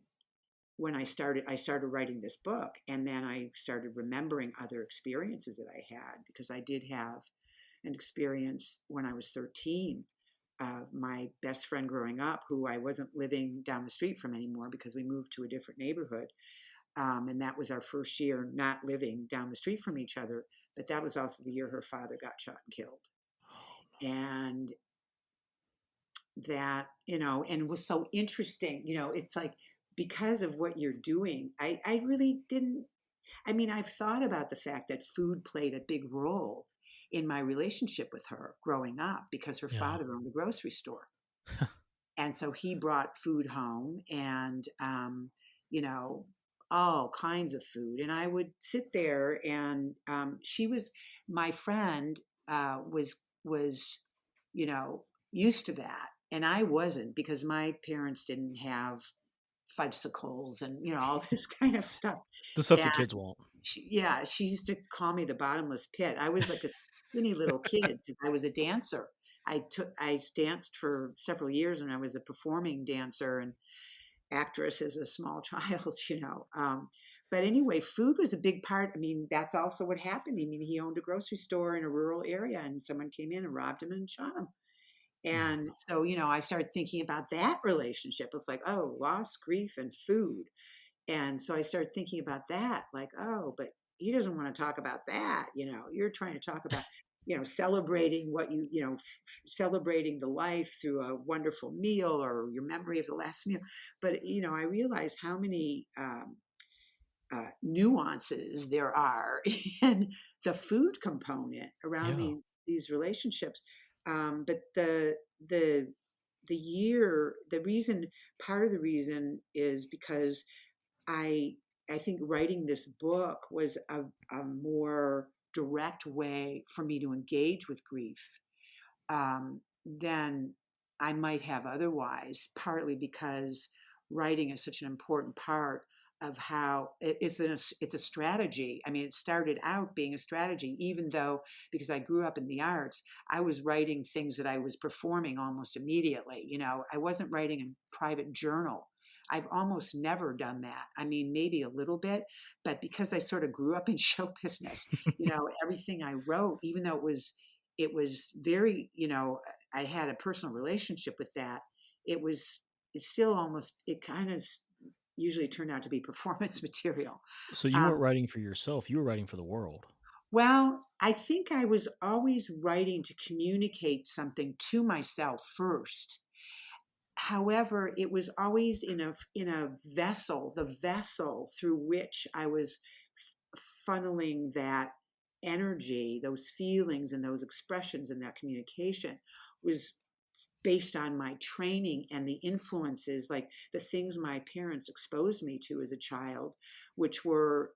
writing this book, and then I started remembering other experiences that I had, because I did have an experience when I was 13. My best friend growing up, who I wasn't living down the street from anymore because we moved to a different neighborhood, and that was our first year not living down the street from each other. But that was also the year her father got shot and killed. And that, and it was so interesting, it's like, because of what you're doing, I really didn't, I mean, I've thought about the fact that food played a big role in my relationship with her growing up, because her Yeah. father owned a grocery store. And so he brought food home, and, you know, all kinds of food. And I would sit there, and my friend, was, you know, used to that. And I wasn't, because my parents didn't have fudgesicles and, all this kind of stuff. The stuff And the kids want. she used to call me the bottomless pit. I was like a skinny little kid because I was a dancer. I danced for several years, and I was a performing dancer and actress as a small child, But anyway, food was a big part. I mean, that's also what happened. I mean, he owned a grocery store in a rural area, and someone came in and robbed him and shot him. Mm. And so, I started thinking about that relationship. It's like, oh, loss, grief, and food. And so I started thinking about that, like, oh, but he doesn't want to talk about that. You're trying to talk about, celebrating celebrating the life through a wonderful meal or your memory of the last meal. But, I realized how many nuances there are in the food component around Yeah. these relationships. But the reason, part of the reason is because I I think writing this book was a more direct way for me to engage with grief, than I might have otherwise, partly because writing is such an important part of how it's a strategy. I mean, it started out being a strategy, even though, because I grew up in the arts, I was writing things that I was performing almost immediately. I wasn't writing a private journal. I've almost never done that. I mean, maybe a little bit, but because I sort of grew up in show business, everything I wrote, even though it was very, I had a personal relationship with that. It's still almost, it kind of usually turned out to be performance material. So you weren't Um, writing for yourself, you were writing for the world. well, I think I was always writing to communicate something to myself first. However, it was always in a vessel, the vessel through which I was funneling that energy, those feelings, and those expressions, and that communication was based on my training and the influences, like the things my parents exposed me to as a child, which were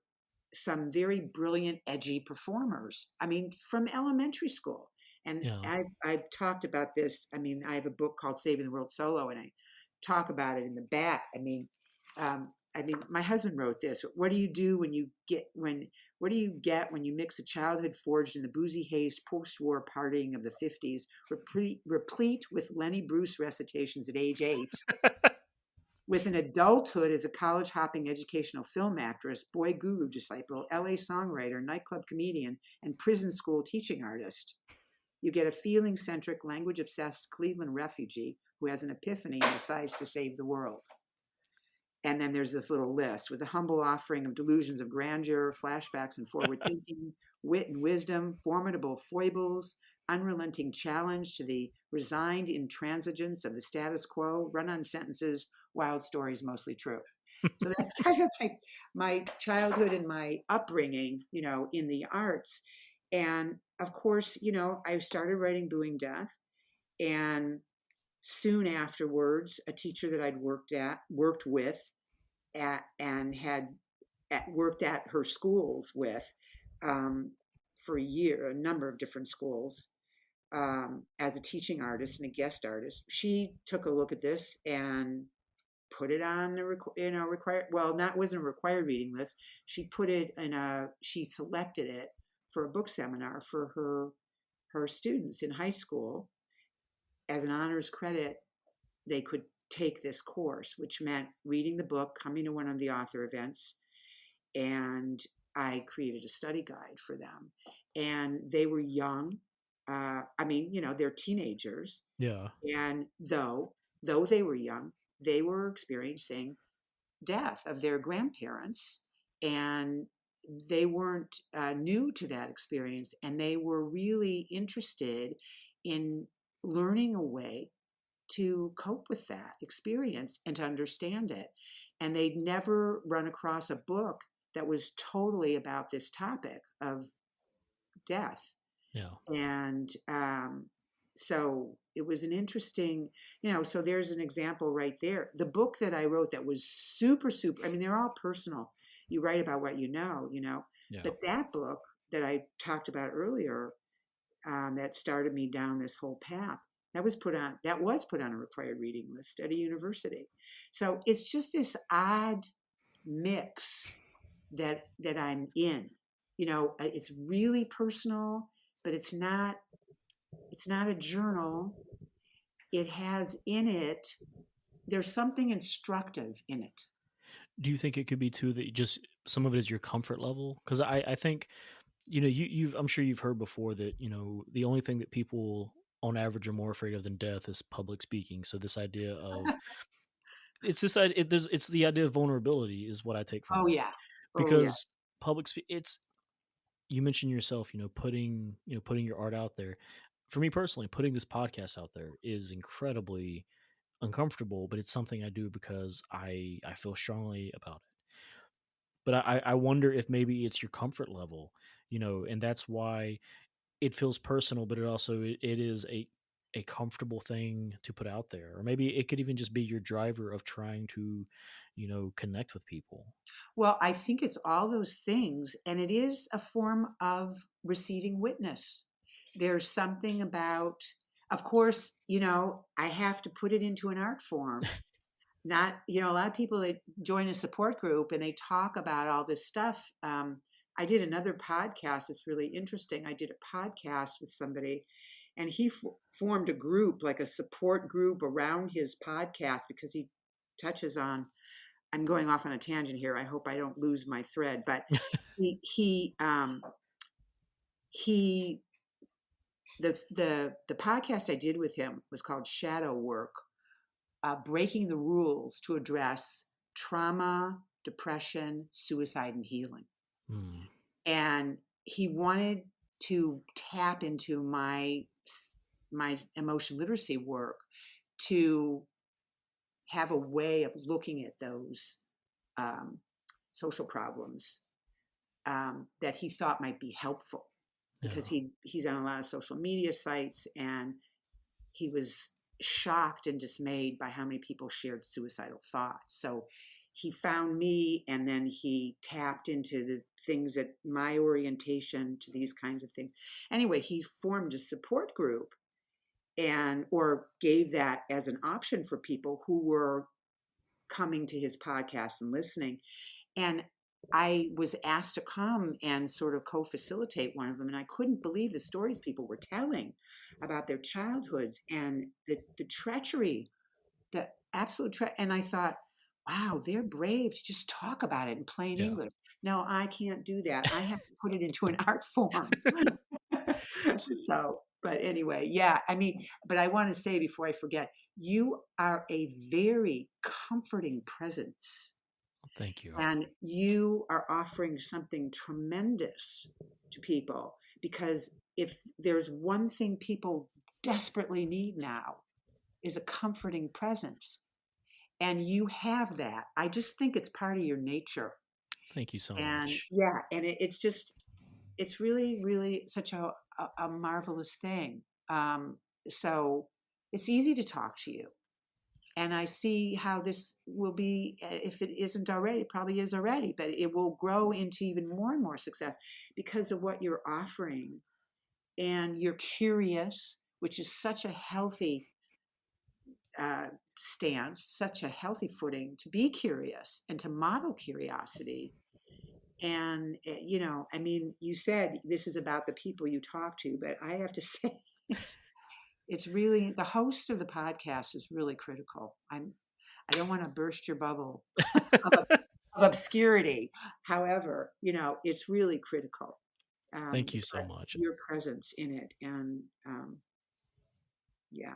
some very brilliant, edgy performers. I mean, from elementary school. And Yeah. I've talked about this. I mean, I have a book called Saving the World Solo, and I talk about it in the back. My husband wrote this. What do you do when you get when? What do you get when you mix a childhood forged in the boozy hazed post-war partying of the 50s, replete with Lenny Bruce recitations at age 8, with an adulthood as a college-hopping educational film actress, boy guru disciple, LA songwriter, nightclub comedian, and prison school teaching artist? You get a feeling-centric, language-obsessed Cleveland refugee who has an epiphany and decides to save the world. And then there's this little list with a humble offering of delusions of grandeur, flashbacks and forward thinking, wit and wisdom, formidable foibles, unrelenting challenge to the resigned intransigence of the status quo, run-on sentences, wild stories, mostly true. So that's kind of my childhood and my upbringing, in the arts. And of course, I started writing Booing Death, and soon afterwards, a teacher that I'd worked with and had worked at her schools with for a number of different schools, as a teaching artist and a guest artist. She took a look at this and put it on the required, well, not wasn't a required reading list. She selected it for a book seminar for her students in high school. As an honors credit, they could take this course, which meant reading the book, coming to one of the author events, and I created a study guide for them. And they were young. They're teenagers. Yeah. And though they were young, they were experiencing death of their grandparents, and they weren't new to that experience, and they were really interested in learning a way to cope with that experience and to understand it. And they'd never run across a book that was totally about this topic of death. Yeah. And so it was an interesting, so there's an example right there. The book that I wrote that was super, they're all personal. You write about what you know, Yeah. but that book that I talked about earlier, that started me down this whole path, that was put on a required reading list at a university. So it's just this odd mix that I'm in. It's really personal, but it's not a journal. It has in it, there's something instructive in it. Do you think it could be too that just some of it is your comfort level? Because I think, I'm sure you've heard before that, the only thing that people on average are more afraid of than death is public speaking. So this idea of it's the idea of vulnerability is what I take from Oh it. yeah. Because you mentioned yourself, putting your art out there. For me personally, putting this podcast out there is incredibly uncomfortable, but it's something I do because I feel strongly about it. But I wonder if maybe it's your comfort level, and that's why it feels personal, but it is a comfortable thing to put out there. Or maybe it could even just be your driver of trying to, connect with people. Well, I think it's all those things, and it is a form of receiving witness. There's something about, of course, I have to put it into an art form. Not, a lot of people that join a support group and they talk about all this stuff. I did another podcast. It's really interesting. I did a podcast with somebody, and he formed a group, like a support group around his podcast, because he touches on, I'm going off on a tangent here. I hope I don't lose my thread, but the podcast I did with him was called Shadow Work, breaking the rules to address trauma, depression, suicide, and healing. And he wanted to tap into my emotion literacy work to have a way of looking at those social problems that he thought might be helpful, because he's on a lot of social media sites, and he was shocked and dismayed by how many people shared suicidal thoughts. So he found me, and then he tapped into the things that my orientation to these kinds of things. Anyway, he formed a support group or gave that as an option for people who were coming to his podcast and listening. And I was asked to come and sort of co-facilitate one of them. And I couldn't believe the stories people were telling about their childhoods and the treachery, the absolute and I thought, wow, they're brave to just talk about it in plain English. No, I can't do that. I have to put it into an art form. So, but anyway, yeah, but I want to say before I forget, you are a very comforting presence. Thank you. And you are offering something tremendous to people, because if there's one thing people desperately need now is a comforting presence. And you have that. I just think it's part of your nature. Thank you so And much. yeah, and it's really, really such a marvelous thing. So it's easy to talk to you. And I see how this will be, if it isn't already, it probably is already, but it will grow into even more and more success because of what you're offering. And you're curious, which is such a healthy stance, such a healthy footing to be curious and to model curiosity. And, I mean, you said this is about the people you talk to, but I have to say, it's really the host of the podcast is really critical. I don't want to burst your bubble of, of obscurity. However, it's really critical. Thank you so But much. your presence in it, and yeah.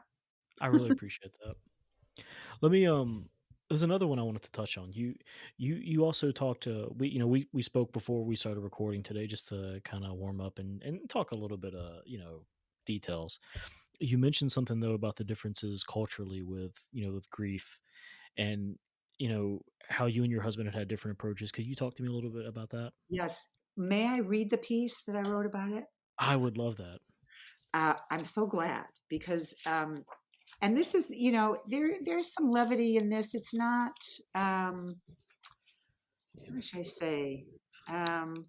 I really appreciate that. Let me there's another one I wanted to touch on. You also talked to we spoke before we started recording today just to kind of warm up and talk a little bit details. You mentioned something though about the differences culturally with with grief and how you and your husband had different approaches. Could you talk to me a little bit about that? Yes. May I read the piece that I wrote about it? I would love that. I'm so glad because, and this is, there's some levity in this. It's not, what should I say? Um,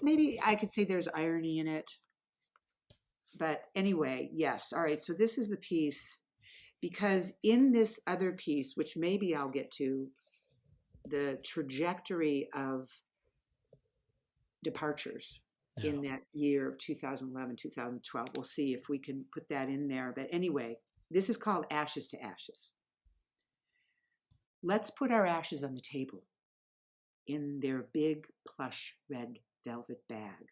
Maybe I could say there's irony in it. But anyway, yes. All right. So this is the piece, because in this other piece, which maybe I'll get to, the trajectory of departures Yeah. in that year of 2011, 2012. We'll see if we can put that in there. But anyway, this is called Ashes to Ashes. Let's put our ashes on the table in their big plush red velvet bag.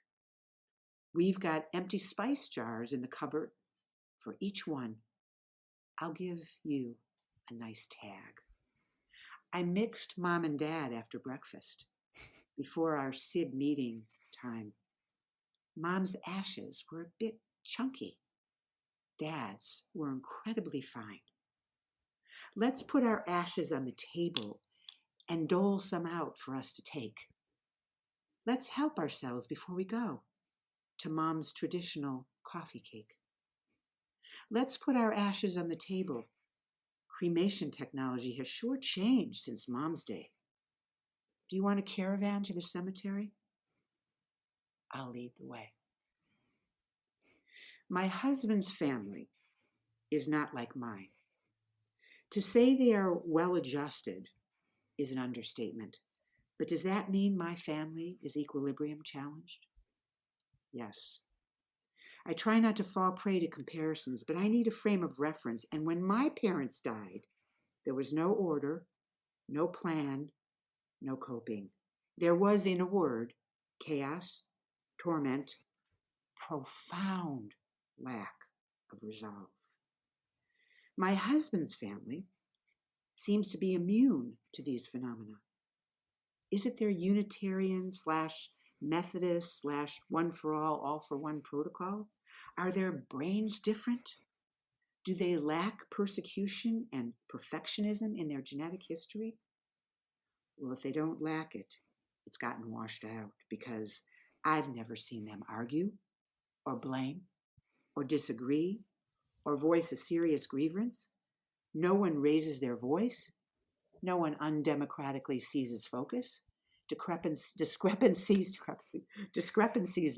We've got empty spice jars in the cupboard for each one. I'll give you a nice tag. I mixed Mom and Dad after breakfast before our SID meeting time. Mom's ashes were a bit chunky. Dad's were incredibly fine. Let's put our ashes on the table and dole some out for us to take. Let's help ourselves before we go to Mom's traditional coffee cake. Let's put our ashes on the table. Cremation technology has sure changed since Mom's day. Do you want a caravan to the cemetery? I'll lead the way. My husband's family is not like mine. To say they are well adjusted is an understatement. But does that mean my family is equilibrium challenged? Yes. I try not to fall prey to comparisons, but I need a frame of reference. And when my parents died, there was no order, no plan, no coping. There was, in a word, chaos, torment, profound lack of resolve. My husband's family seems to be immune to these phenomena. Is it their Unitarian / Methodist / one for all for one protocol? Are their brains different? Do they lack persecution and perfectionism in their genetic history? Well, if they don't lack it, it's gotten washed out, because I've never seen them argue or blame or disagree or voice a serious grievance. No one raises their voice. No one undemocratically seizes focus. Discrepancies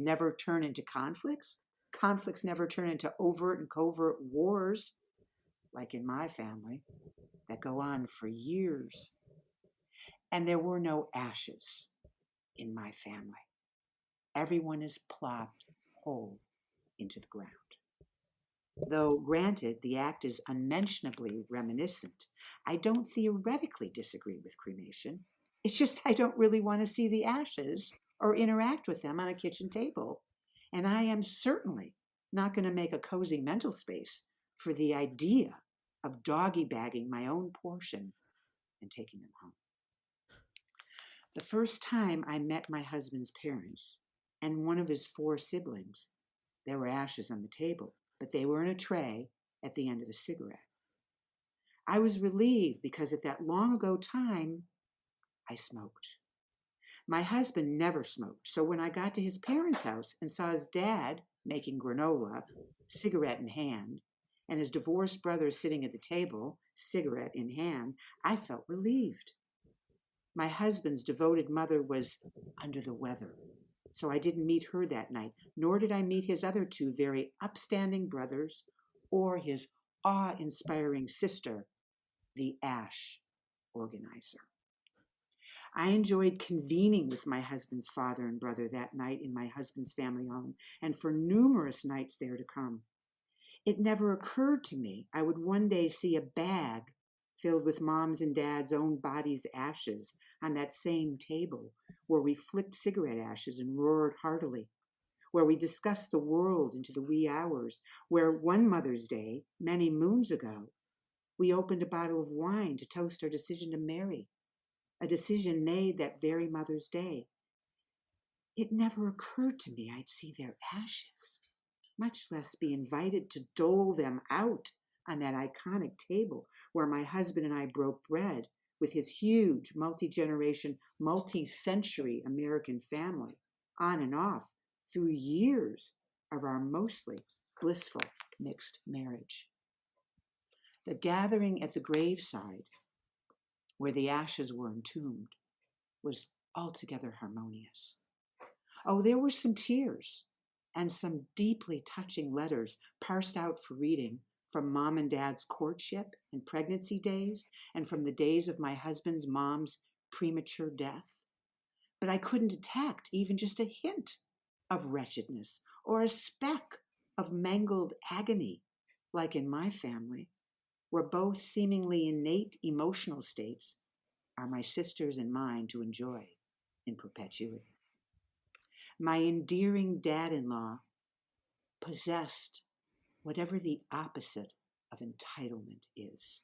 never turn into conflicts. Conflicts never turn into overt and covert wars, like in my family, that go on for years. And there were no ashes in my family. Everyone is plopped whole into the ground. Though, granted, the act is unmentionably reminiscent, I don't theoretically disagree with cremation. It's just I don't really want to see the ashes or interact with them on a kitchen table. And I am certainly not going to make a cozy mental space for the idea of doggy bagging my own portion and taking them home. The first time I met my husband's parents and one of his 4 siblings, there were ashes on the table, but they were in a tray at the end of a cigarette. I was relieved because at that long ago time, I smoked. My husband never smoked, so when I got to his parents' house and saw his dad making granola, cigarette in hand, and his divorced brother sitting at the table, cigarette in hand, I felt relieved. My husband's devoted mother was under the weather, so I didn't meet her that night, nor did I meet his other 2 very upstanding brothers or his awe-inspiring sister, the Ash organizer. I enjoyed convening with my husband's father and brother that night in my husband's family home, and for numerous nights there to come. It never occurred to me I would one day see a bag filled with Mom's and Dad's own bodies' ashes on that same table where we flicked cigarette ashes and roared heartily, where we discussed the world into the wee hours, where one Mother's Day, many moons ago, we opened a bottle of wine to toast our decision to marry, a decision made that very Mother's Day. It never occurred to me I'd see their ashes, much less be invited to dole them out on that iconic table where my husband and I broke bread with his huge multi-generation, multi-century American family, on and off through years of our mostly blissful mixed marriage. The gathering at the graveside, where the ashes were entombed, was altogether harmonious. Oh, there were some tears and some deeply touching letters parsed out for reading from Mom and Dad's courtship and pregnancy days and from the days of my husband's mom's premature death. But I couldn't detect even just a hint of wretchedness or a speck of mangled agony, like in my family, where both seemingly innate emotional states are my sister's and mine to enjoy in perpetuity. My endearing dad-in-law possessed whatever the opposite of entitlement is.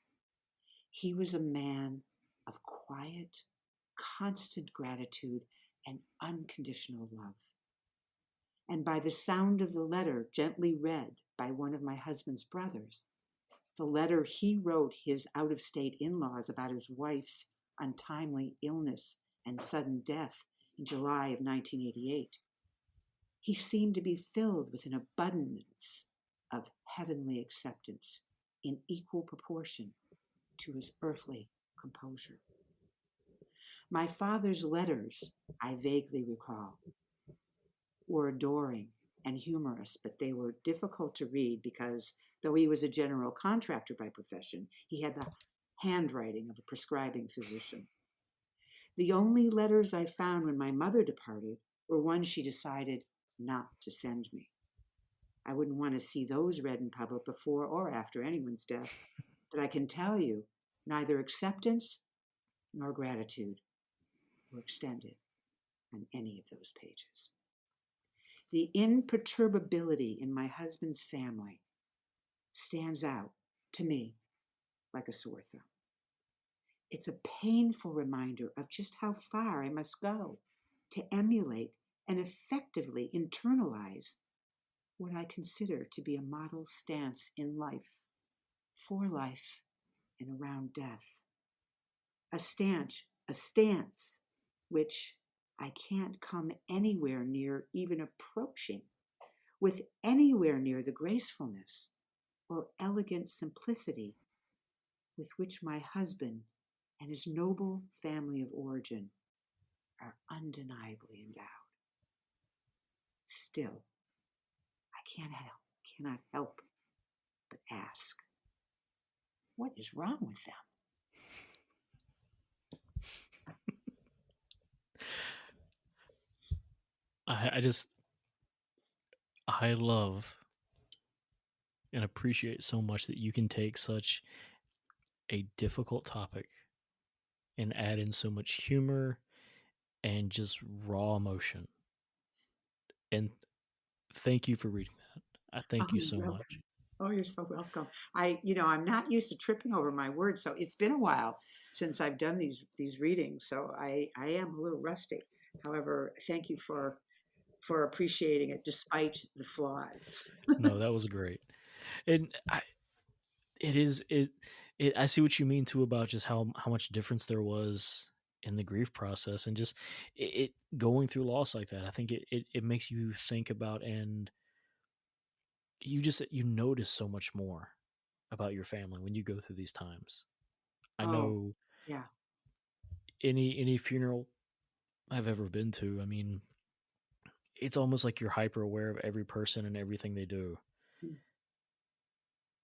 He was a man of quiet, constant gratitude and unconditional love. And by the sound of the letter gently read by one of my husband's brothers, the letter he wrote his out-of-state in-laws about his wife's untimely illness and sudden death in July of 1988, he seemed to be filled with an abundance of heavenly acceptance in equal proportion to his earthly composure. My father's letters, I vaguely recall, were adoring and humorous, but they were difficult to read because, though he was a general contractor by profession, he had the handwriting of a prescribing physician. The only letters I found when my mother departed were ones she decided not to send me. I wouldn't want to see those read in public before or after anyone's death, but I can tell you neither acceptance nor gratitude were extended on any of those pages. The imperturbability in my husband's family stands out to me like a sore thumb. It's a painful reminder of just how far I must go to emulate and effectively internalize what I consider to be a model stance in life, for life, and around death. A stance which I can't come anywhere near even approaching with anywhere near the gracefulness or elegant simplicity with which my husband and his noble family of origin are undeniably endowed. Still, I cannot help but ask, what is wrong with them? I love and appreciate so much that you can take such a difficult topic and add in so much humor and just raw emotion. And thank you for reading that. I thank you so much. Oh, you're so welcome. I'm not used to tripping over my words, so it's been a while since I've done these readings, so I am a little rusty. However, thank you for appreciating it despite the flaws. No, that was great. And it is it. I see what you mean too about just how much difference there was in the grief process, and just it going through loss like that. I think it makes you think about, and you notice so much more about your family when you go through these times. I Oh, know yeah. any funeral I've ever been to, I mean, it's almost like you're hyper aware of every person and everything they do. Mm,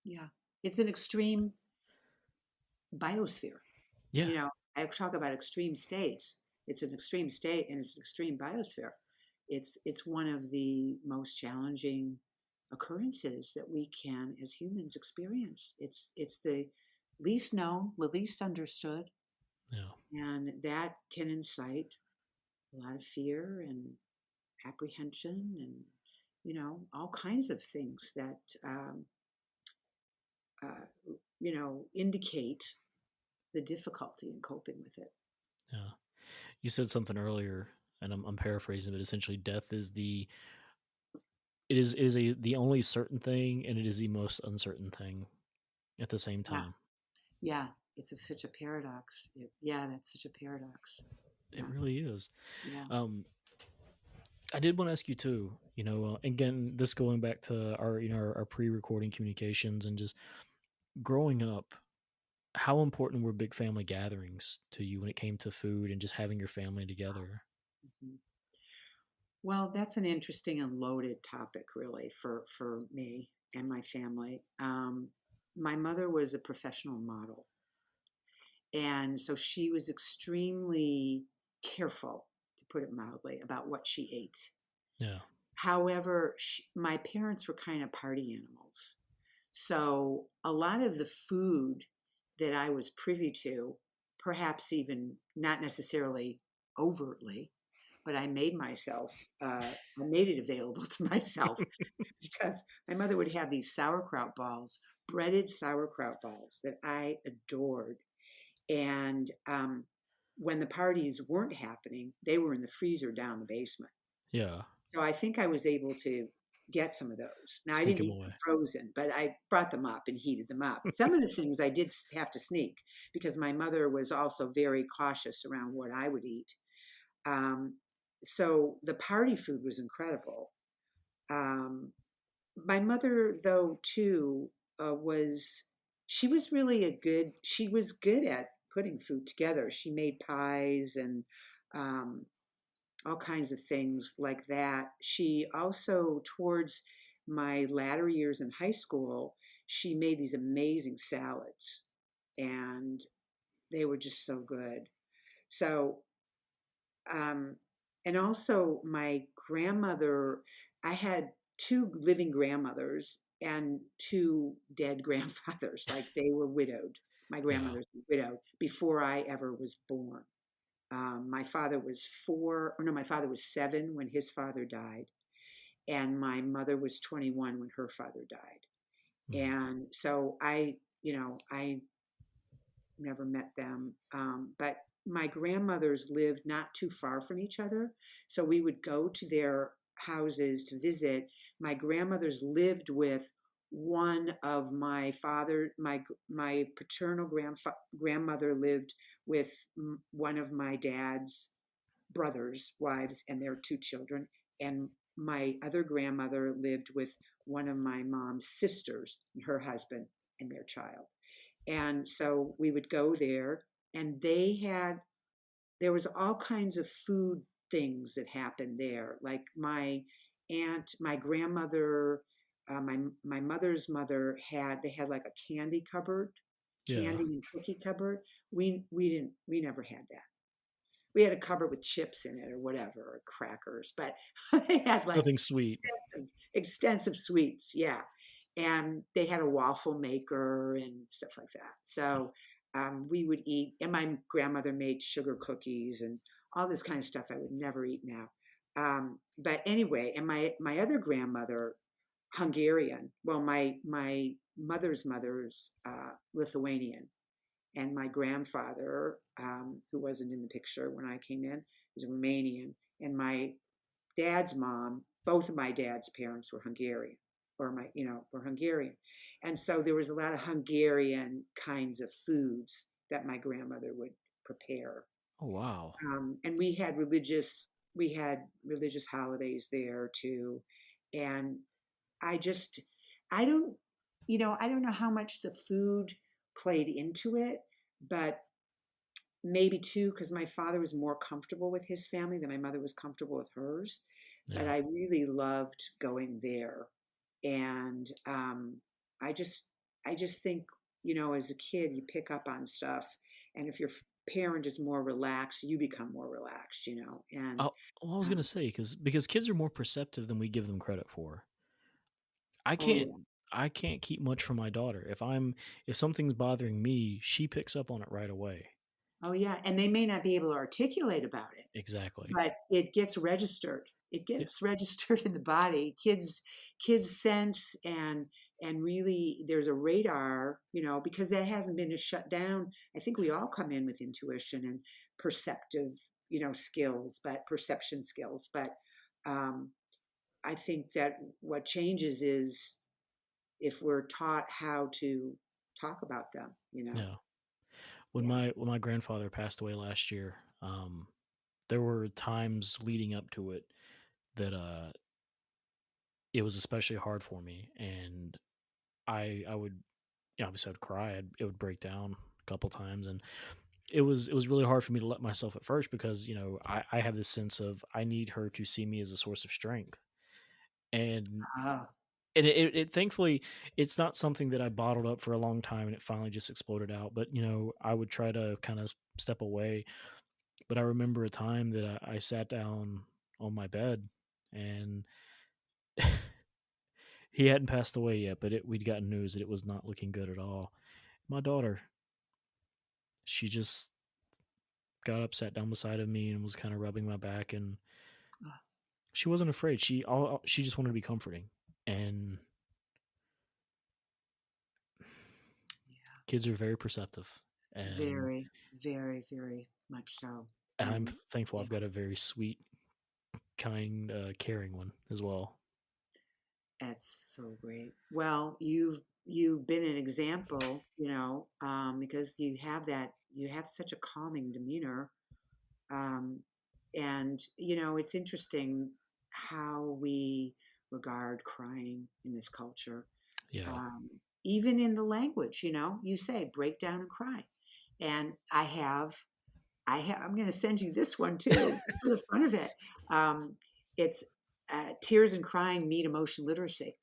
yeah. It's an extreme biosphere. Yeah, I talk about extreme states. It's an extreme state and it's an extreme biosphere. It's one of the most challenging occurrences that we can as humans experience. It's the least known, the least understood, yeah, and that can incite a lot of fear and apprehension and all kinds of things that indicate the difficulty in coping with it. yeah. You said something earlier, and I'm paraphrasing, but essentially, death is it is the only certain thing, and it is the most uncertain thing at the same Yeah. time. Yeah, such a paradox. Yeah, that's such a paradox. It Yeah, really is. yeah. Um, I did want to ask you too. Again, this going back to our pre-recording communications and just growing up. How important were big family gatherings to you when it came to food and just having your family together? Mhm. Well, that's an interesting and loaded topic, really, for me and my family. My mother was a professional model, and so she was extremely careful, to put it mildly, about what she ate. Yeah, However, my parents were kind of party animals. So a lot of the food that I was privy to, perhaps even not necessarily overtly, but I made it available to myself because my mother would have these sauerkraut balls, breaded sauerkraut balls that I adored. And when the parties weren't happening, they were in the freezer down the basement. yeah. So I think I was able to get some of those. Now I Sneak didn't them eat away. them frozen, but I brought them up and heated them up. Some of the things I did have to sneak because my mother was also very cautious around what I would eat. Um, so the party food was incredible. Um, my mother, though, too, was she was really she was good at putting food together. She made pies and um, all kinds of things like that. She also, towards my latter years in high school, she made these amazing salads, and they were just so good. So, um, and also my grandmother, I had two living grandmothers and two dead grandfathers, like they were widowed. My Yeah, grandmother's widowed before I ever was born. My father was four, or no, my father was seven when his father died, and my mother was 21 when her father died. mm, And so I never met them, but my grandmothers lived not too far from each other, so we would go to their houses to visit. My grandmothers lived with one of my father, my paternal grandmother lived with one of my dad's brothers' wives and their two children. And my other grandmother lived with one of my mom's sisters, her husband, and their child. And so we would go there, and there was all kinds of food things that happened there. Like my grandmother, my mother's mother they had like a candy cupboard, yeah. candy and cookie cupboard. We never had that. We had a cupboard with chips in it or whatever, or crackers, but they had like Nothing sweet. extensive sweets, yeah. And they had a waffle maker and stuff like that. So we would eat, and my grandmother made sugar cookies and all this kind of stuff I would never eat now. But anyway, and my other grandmother Hungarian. Well, my mother's Lithuanian, and my grandfather, who wasn't in the picture when I came in, was Romanian, and my dad's mom, both of my dad's parents were Hungarian, or were Hungarian, and so there was a lot of Hungarian kinds of foods that my grandmother would prepare, Oh wow. and we had religious holidays there too, and I just I don't I don't know how much the food played into it, but maybe too because my father was more comfortable with his family than my mother was comfortable with hers. But Yeah. I really loved going there, and I just I just think as a kid you pick up on stuff, and if your parent is more relaxed, you become more relaxed, and Oh, well, I was gonna um, say because kids are more perceptive than we give them credit for. I oh can't yeah, I can't keep much from my daughter. If something's bothering me, she picks up on it right away. oh yeah, and they may not be able to articulate about it, Exactly. but it gets registered. It Yeah. gets registered in the body. Kids sense, and really there's a radar, because that hasn't been shut down. I think we all come in with intuition and perceptive, skills, but perception skills. But um, I think that what changes is if we're taught how to talk about them. Yeah. Yeah. When my grandfather passed away last year, there were times leading up to it that it was especially hard for me, and I would obviously I'd cry. It would break down a couple times, and it was really hard for me to let myself at first because I have this sense of I need her to see me as a source of strength, and Ah, it thankfully it's not something that I bottled up for a long time and it finally just exploded out. But I would try to kind of step away. But I remember a time that I sat down on my bed and he hadn't passed away yet, but we'd gotten news that it was not looking good at all. My daughter, she just got up, sat down beside of me, and was kind of rubbing my back, and ah, she wasn't afraid. She just wanted to be comforting, and yeah. kids are very perceptive, and Very, very, very much so. I'm And thankful yeah, I've got a very sweet, kind, caring one as well. that's so great. Well, you've been an example, because you have such a calming demeanor. And it's interesting how we regard crying in this culture. Yeah, Um, Even in the language, you say break down and cry. And I'm going to send you this one too, just for the fun of it. It's Tears and Crying Meet Emotion Literacy.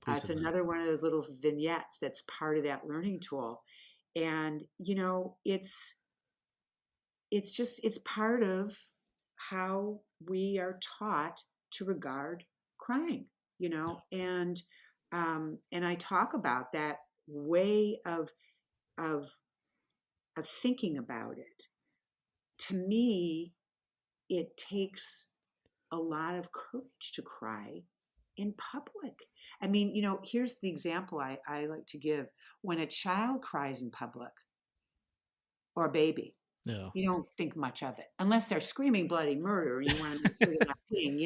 please It's send that. another one of those little vignettes that's part of that learning tool. And, it's part of how we are taught to regard crying, and I talk about that way of, of thinking about it. To me, it takes a lot of courage to cry in public. I mean, here's the example I like to give. When a child cries in public, or a baby, Yeah, you don't think much of it unless they're screaming bloody murder and you want to make sure they're not being,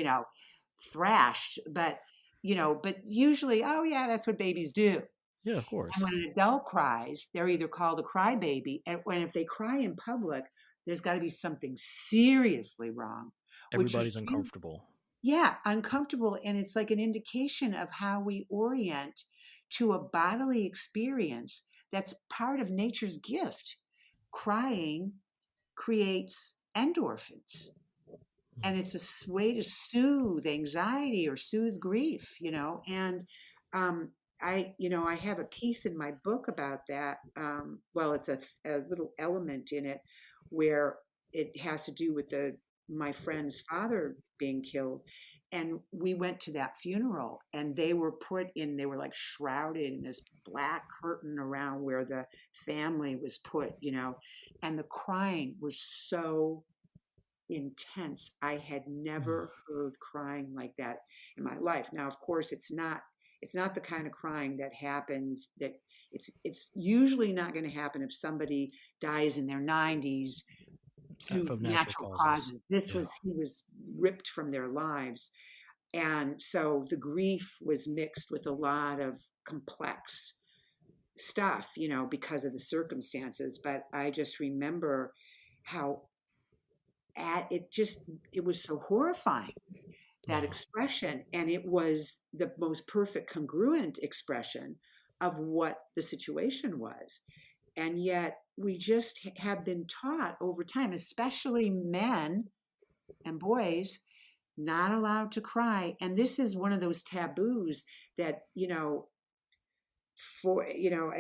thrashed. But usually, oh yeah, that's what babies do. yeah, of And course. when an adult cries, they're either called a crybaby, and if they cry in public, there's got to be something seriously wrong, which is Everybody's really, uncomfortable. yeah, uncomfortable. And it's like an indication of how we orient to a bodily experience that's part of nature's gift. Crying creates endorphins, Mm. and it's a way to soothe anxiety or soothe grief, and I have a piece in my book about that. Well, it's a little element in it where it has to do with my friend's father being killed, and we went to that funeral, and they were like shrouded in this black curtain around where the family was put, and the crying was so intense. I had Mm. never heard crying like that in my life. Now, of course, it's not the kind of crying that happens that it's usually not going to happen if somebody dies in their 90s through From natural natural causes. causes. This Yeah. was he was ripped from their lives. And so the grief was mixed with a lot of complex stuff, because of the circumstances. But I just remember how it was so horrifying, that Yeah. expression, and it was the most perfect congruent expression of what the situation was. And yet we just have been taught over time, especially men and boys, not allowed to cry. And this is one of those taboos that, I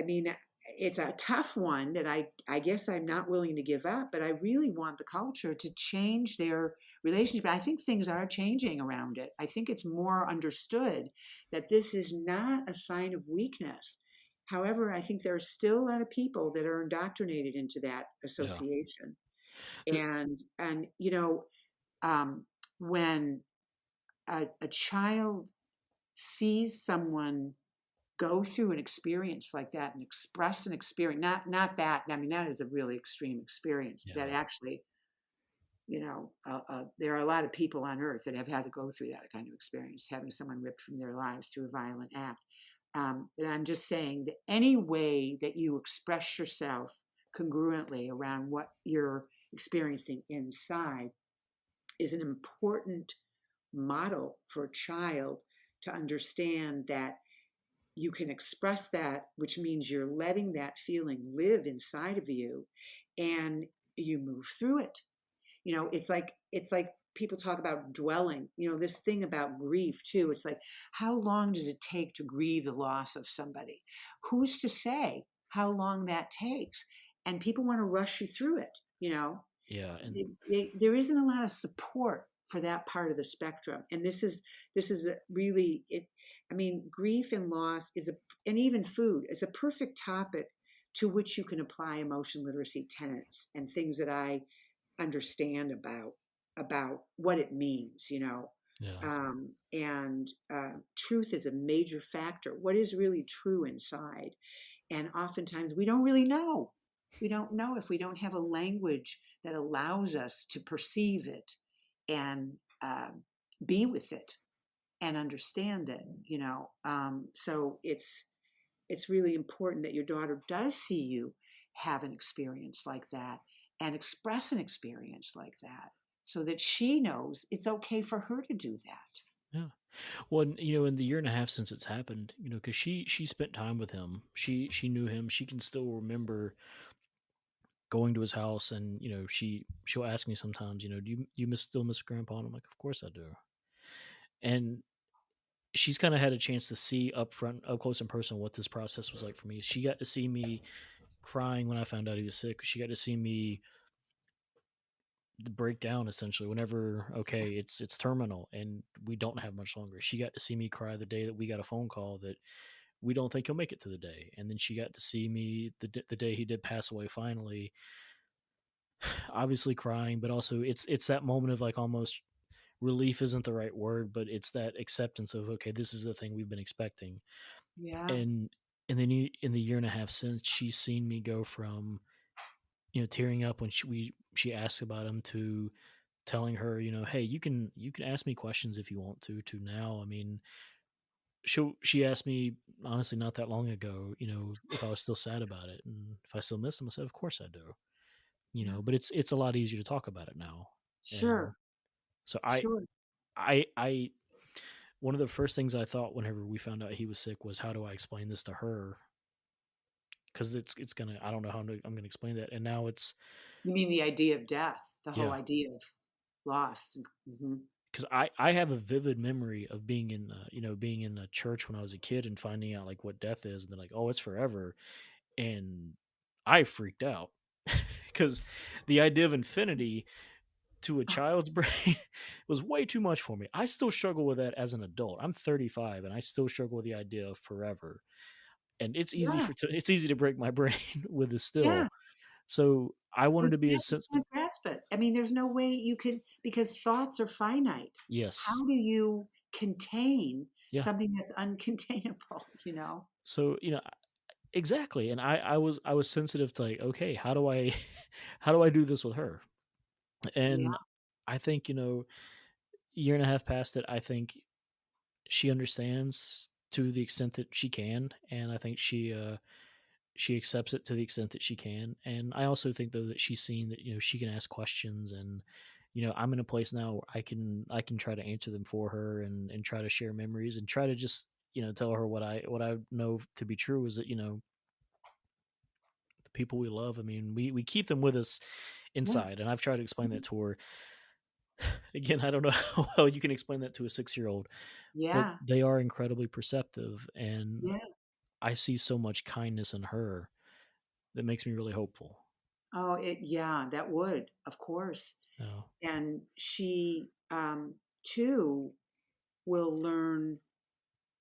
mean, it's a tough one that I guess I'm not willing to give up, but I really want the culture to change their relationship. I think things are changing around it. I think it's more understood that this is not a sign of weakness. However, I think there are still a lot of people that are indoctrinated into that Yeah. association. The, And um, when a child sees someone go through an experience like that and express an experience, not that, I mean, that is a really extreme experience that yeah. actually, there are a lot of people on earth that have had to go through that kind of experience, having someone ripped from their lives through a violent act. But I'm just saying that any way that you express yourself congruently around what you're experiencing inside is an important model for a child to understand that you can express that, which means you're letting that feeling live inside of you, and you move through it. It's like people talk about dwelling, this thing about grief too. It's like, how long does it take to grieve the loss of somebody? Who's to say how long that takes? And people want to rush you through it. Yeah. And There isn't a lot of support for that part of the spectrum, and this is a really it. I mean, grief and loss and even food is a perfect topic to which you can apply emotion literacy tenets and things that I understand about what it means. yeah. And truth is a major factor. What is really true inside? And oftentimes we don't really know. We don't know if we don't have a language that allows us to perceive it and be with it and understand it. So it's really important that your daughter does see you have an experience like that and express an experience like that, so that she knows it's okay for her to do that. Yeah. Well, in the year and a half since it's happened, because she spent time with him. She knew him. She can still remember going to his house, and she'll ask me sometimes, do you still miss Grandpa? And I'm like, of course I do. And she's kind of had a chance to see up close and personal, what this process was like for me. She got to see me crying when I found out he was sick. She got to see me break down essentially whenever, okay, it's terminal and we don't have much longer. She got to see me cry the day that we got a phone call that we don't think he'll make it to the day. And then she got to see me the day he did pass away finally, obviously crying, but also it's that moment of like, almost relief isn't the right word, but it's that acceptance of, okay, this is the thing we've been expecting. Yeah. And then in the year and a half since, she's seen me go from tearing up when she asks about him, to telling her, hey, you can ask me questions if you want to now. I mean, she asked me honestly not that long ago, if I was still sad about it and if I still miss him. I said, of course I do. Yeah. But it's a lot easier to talk about it now. And Sure. so Sure. I one of the first things I thought whenever we found out he was sick was, how do I explain this to her? Because it's gonna, I don't know how I'm gonna explain that. And now it's, You mean the idea of death, the whole yeah, idea of loss? Hmm. because I have a vivid memory of being in being in a church when I was a kid and finding out like what death is, and they're like, oh, it's forever. And I freaked out because the idea of infinity to a child's brain was way too much for me. I still struggle with that as an adult. I'm 35 and I still struggle with the idea of forever. And Yeah. it's easy to break my brain with this Yeah. still. So I We wanted to be as can't, we sensitive. can't respite. I mean, there's no way you could, because thoughts are finite. Yes. How do you contain Yeah. something that's uncontainable, you know? So, exactly. And I was sensitive to, like, okay, how do I how do I do this with her? Yeah. And I think, year and a half past it, I think she understands to the extent that she can, and I think she accepts it to the extent that she can. And I also think though that she's seen that, she can ask questions, and I'm in a place now where I can try to answer them for her, and try to share memories, and try to just tell her what I know to be true is that the people we love, I mean, we keep them with us Yeah. inside, and I've tried to explain that Mhm. to her. Again, I don't know how well you can explain that to a 6-year-old, but Yeah. they are incredibly perceptive, and Yeah. I see so much kindness in her that makes me really hopeful. Oh, yeah, that would, of course. Oh, And she, too, will learn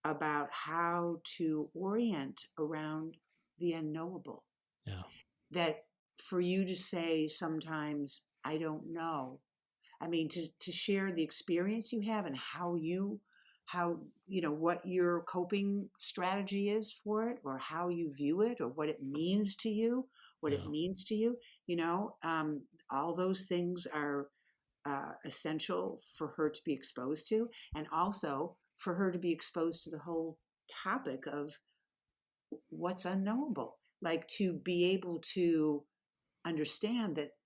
about how to orient around the unknowable. yeah, That for you to say sometimes, I don't know. I mean, to share the experience you have and what your coping strategy is for it, or how you view it, or what it means to you, yeah, all those things are essential for her to be exposed to, and also for her to be exposed to the whole topic of what's unknowable. Like to be able to understand that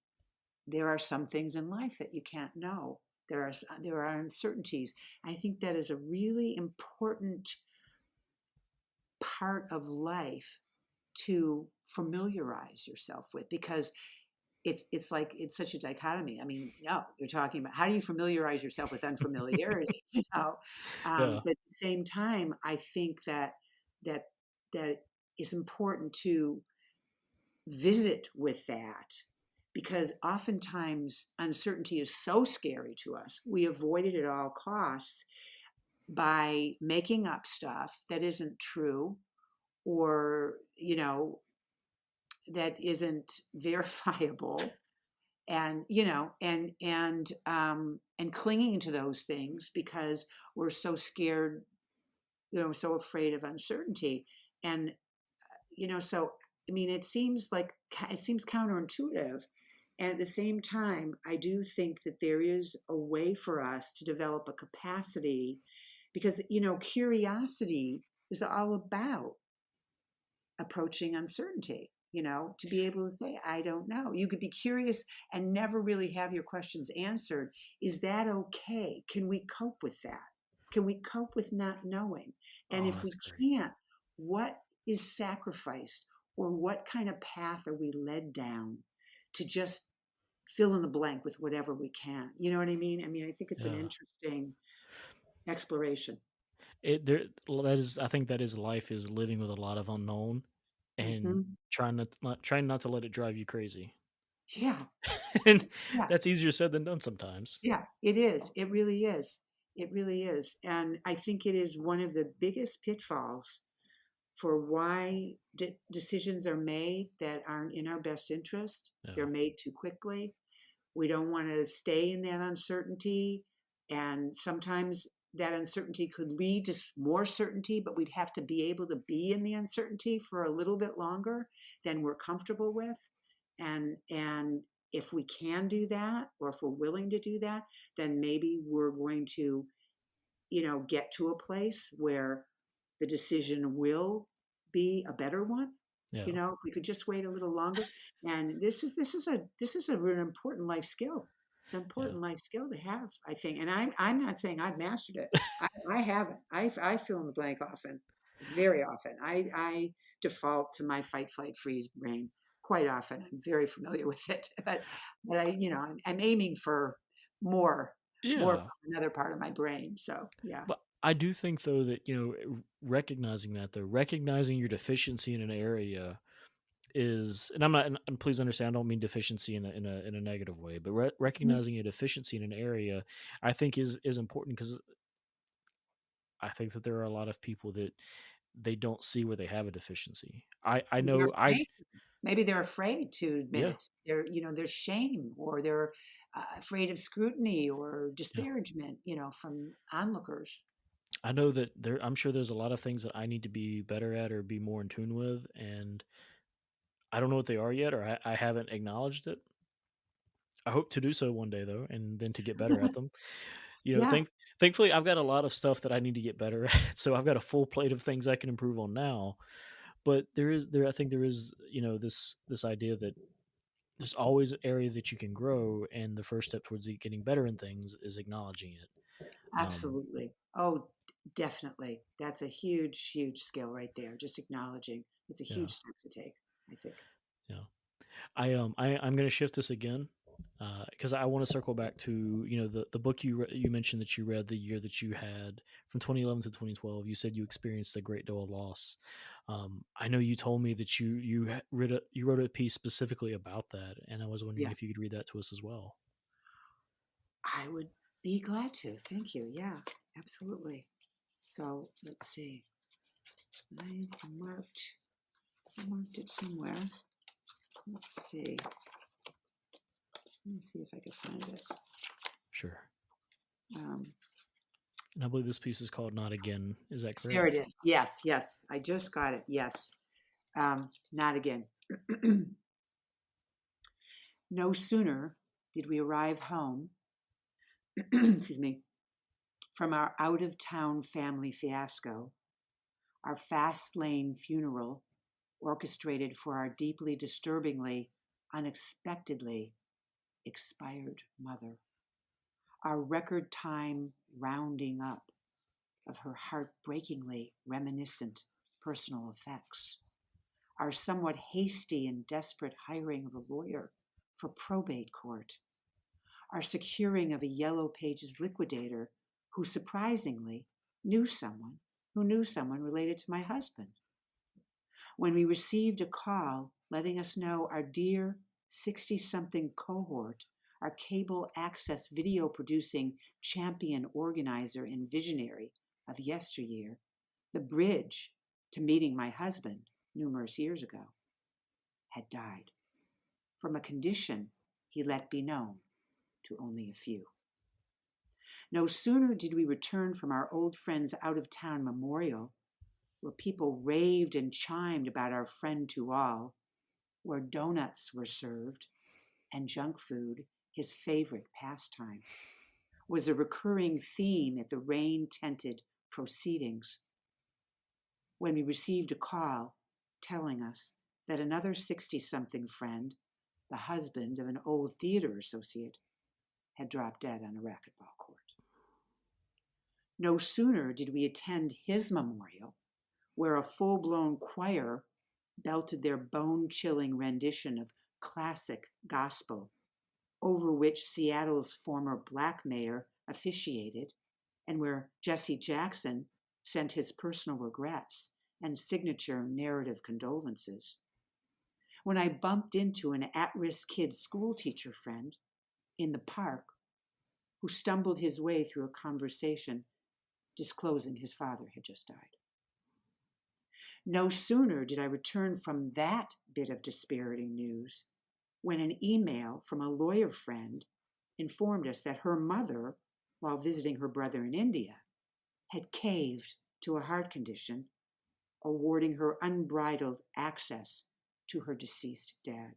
there are some things in life that you can't know. There are uncertainties. I think that is a really important part of life to familiarize yourself with, because it's like it's such a dichotomy. I mean, no, you're talking about how do you familiarize yourself with unfamiliarity, yeah, but at the same time, I think that that is important to visit with that, because oftentimes uncertainty is so scary to us. We avoid it at all costs by making up stuff that isn't true, or, that isn't verifiable, and and clinging to those things because we're so scared, so afraid of uncertainty. And so I mean, it seems counterintuitive, and at the same time I do think that there is a way for us to develop a capacity, because curiosity is all about approaching uncertainty, to be able to say, I don't know. You could be curious and never really have your questions answered. Is that okay? Can we cope with that? Can we cope with not knowing? And oh, if that's we great. can't, what is sacrificed, or what kind of path are we led down to just fill in the blank with whatever we can? You know what I mean? I mean, I think it's an Yeah, interesting exploration. that is, I think that is life, is living with a lot of unknown, and Hmm. trying not to let it drive you crazy. Yeah. And Yeah. that's easier said than done sometimes. Yeah, it is. It really is. It really is. And I think it is one of the biggest pitfalls for why decisions are made that aren't in our best interest. They're Yeah, made too quickly. We don't want to stay in that uncertainty. And sometimes that uncertainty could lead to more certainty, but we'd have to be able to be in the uncertainty for a little bit longer than we're comfortable with. And if we can do that, or if we're willing to do that, then maybe we're going to, get to a place where the decision will be a better one. yeah, If we could just wait a little longer. And this is a really important life skill. It's an yeah, important life skill to have, I think. And I'm not saying I've mastered it. I haven't. I fill in the blank often, very often. I default to my fight, flight, freeze brain quite often. I'm very familiar with it, but I'm aiming for more, more yeah. from another part of my brain. So yeah. But I do think though that recognizing that, though, recognizing your deficiency in an area is, and I'm not, and please understand, I don't mean deficiency in a negative way, but Mhm. recognizing a deficiency in an area, I think is important, because I think that there are a lot of people that they don't see where they have a deficiency. I They're know I afraid. Maybe they're afraid to admit Yeah, it. There's shame, or they're afraid of scrutiny or yeah. disparagement, from onlookers. I know that I'm sure there's a lot of things that I need to be better at or be more in tune with, and I don't know what they are yet, or I haven't acknowledged it. I hope to do so one day though, and then to get better at them. You know, Yeah, thankfully I've got a lot of stuff that I need to get better at. So I've got a full plate of things I can improve on now. But I think there is, this idea that there's always an area that you can grow, and the first step towards getting better in things is acknowledging it. Um, absolutely. Oh, definitely. That's a huge, huge skill right there. Just acknowledging. It's a yeah, huge step to take, I think. yeah. I'm going to shift this again because I want to circle back to the book you mentioned that you read the year that you had from 2011 to 2012. You said you experienced a great deal of loss. I know you told me that you wrote a piece specifically about that, and I was wondering Yeah, if you could read that to us as well. I would be glad to. Thank you. Yeah, absolutely. So let's see. I marked it somewhere. Let's see. Let me see if I can find it. Sure. Um, And I believe this piece is called "Not Again." Is that there it correct? is. Yes, yes. I just got it. Yes. Not again. No sooner did we arrive home, excuse me, from our out of town family fiasco, our fast lane funeral, orchestrated for our deeply disturbingly, unexpectedly expired mother, our record time rounding up of her heartbreakingly reminiscent personal effects, our somewhat hasty and desperate hiring of a lawyer for probate court, our securing of a Yellow Pages liquidator who surprisingly knew someone who knew someone related to my husband. When we received a call letting us know our dear 60 something cohort, our cable access video producing champion organizer and visionary of yesteryear, the bridge to meeting my husband numerous years ago, had died from a condition he let be known to only a few. No sooner did we return from our old friend's out of town memorial, where people raved and chimed about our friend to all, where donuts were served and junk food, his favorite pastime, was a recurring theme at the rain tinted proceedings, when we received a call telling us that another 60 something friend, the husband of an old theater associate, had dropped dead on a racquetball court. No sooner did we attend his memorial, where a full blown choir belted their bone chilling rendition of classic gospel, over which Seattle's former black mayor officiated, and where Jesse Jackson sent his personal regrets and signature narrative condolences. When I bumped into an at risk kid school teacher friend in the park who stumbled his way through a conversation disclosing his father had just died. No sooner did I return from that bit of dispiriting news when an email from a lawyer friend informed us that her mother, while visiting her brother in India, had caved to a heart condition, awarding her unbridled access to her deceased dad.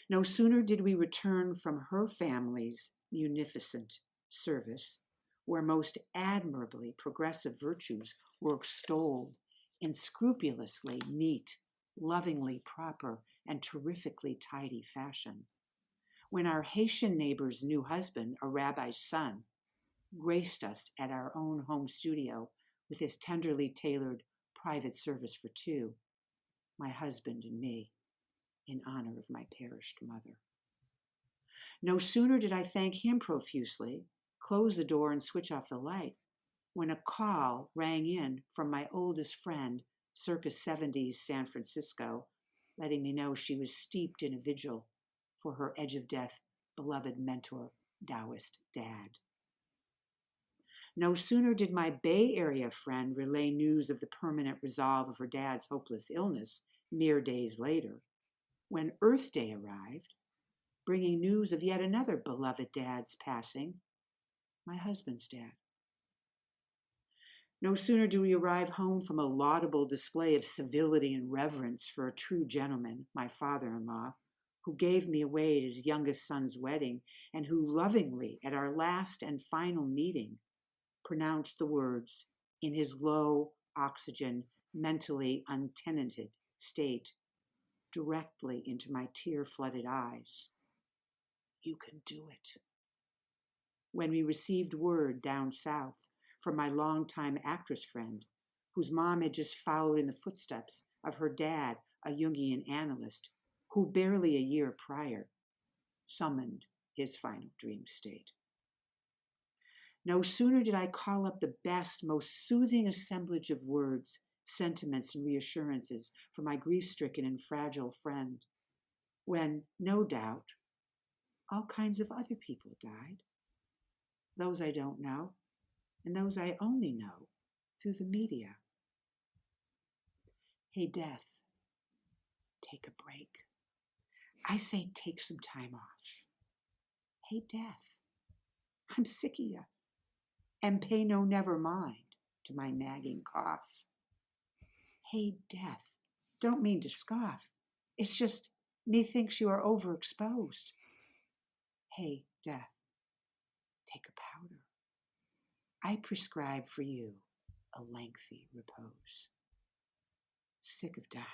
No sooner did we return from her family's munificent service, where most admirably progressive virtues were extolled in scrupulously neat, lovingly proper, and terrifically tidy fashion, when our Haitian neighbor's new husband, a rabbi's son, graced us at our own home studio with his tenderly tailored private service for two, my husband and me, in honor of my perished mother. No sooner did I thank him profusely, close the door, and switch off the light, when a call rang in from my oldest friend, circa 70s San Francisco, letting me know she was steeped in a vigil for her edge of death beloved mentor, Taoist dad. No sooner did my Bay Area friend relay news of the permanent resolve of her dad's hopeless illness Mere days later, when Earth Day arrived, bringing news of yet another beloved dad's passing, my husband's dad. No sooner do we arrive home from a laudable display of civility and reverence for a true gentleman, my father-in-law, who gave me away at his youngest son's wedding, and who lovingly, at our last and final meeting, pronounced the words in his low oxygen, mentally untenanted state directly into my tear-flooded eyes. You can do it. When we received word down south from my longtime actress friend, whose mom had just followed in the footsteps of her dad, a Jungian analyst, who barely a year prior summoned his final dream state. No sooner did I call up the best, most soothing assemblage of words, sentiments, and reassurances for my grief-stricken and fragile friend, when, no doubt, all kinds of other people died. Those I don't know, and those I only know through the media. Hey, death, take a break. I say take some time off. Hey, death, I'm sick of you. And pay no never mind to my nagging cough. Hey, death, don't mean to scoff. It's just methinks you are overexposed. Hey, death, take a powder. I prescribe for you a lengthy repose. Sick of dying,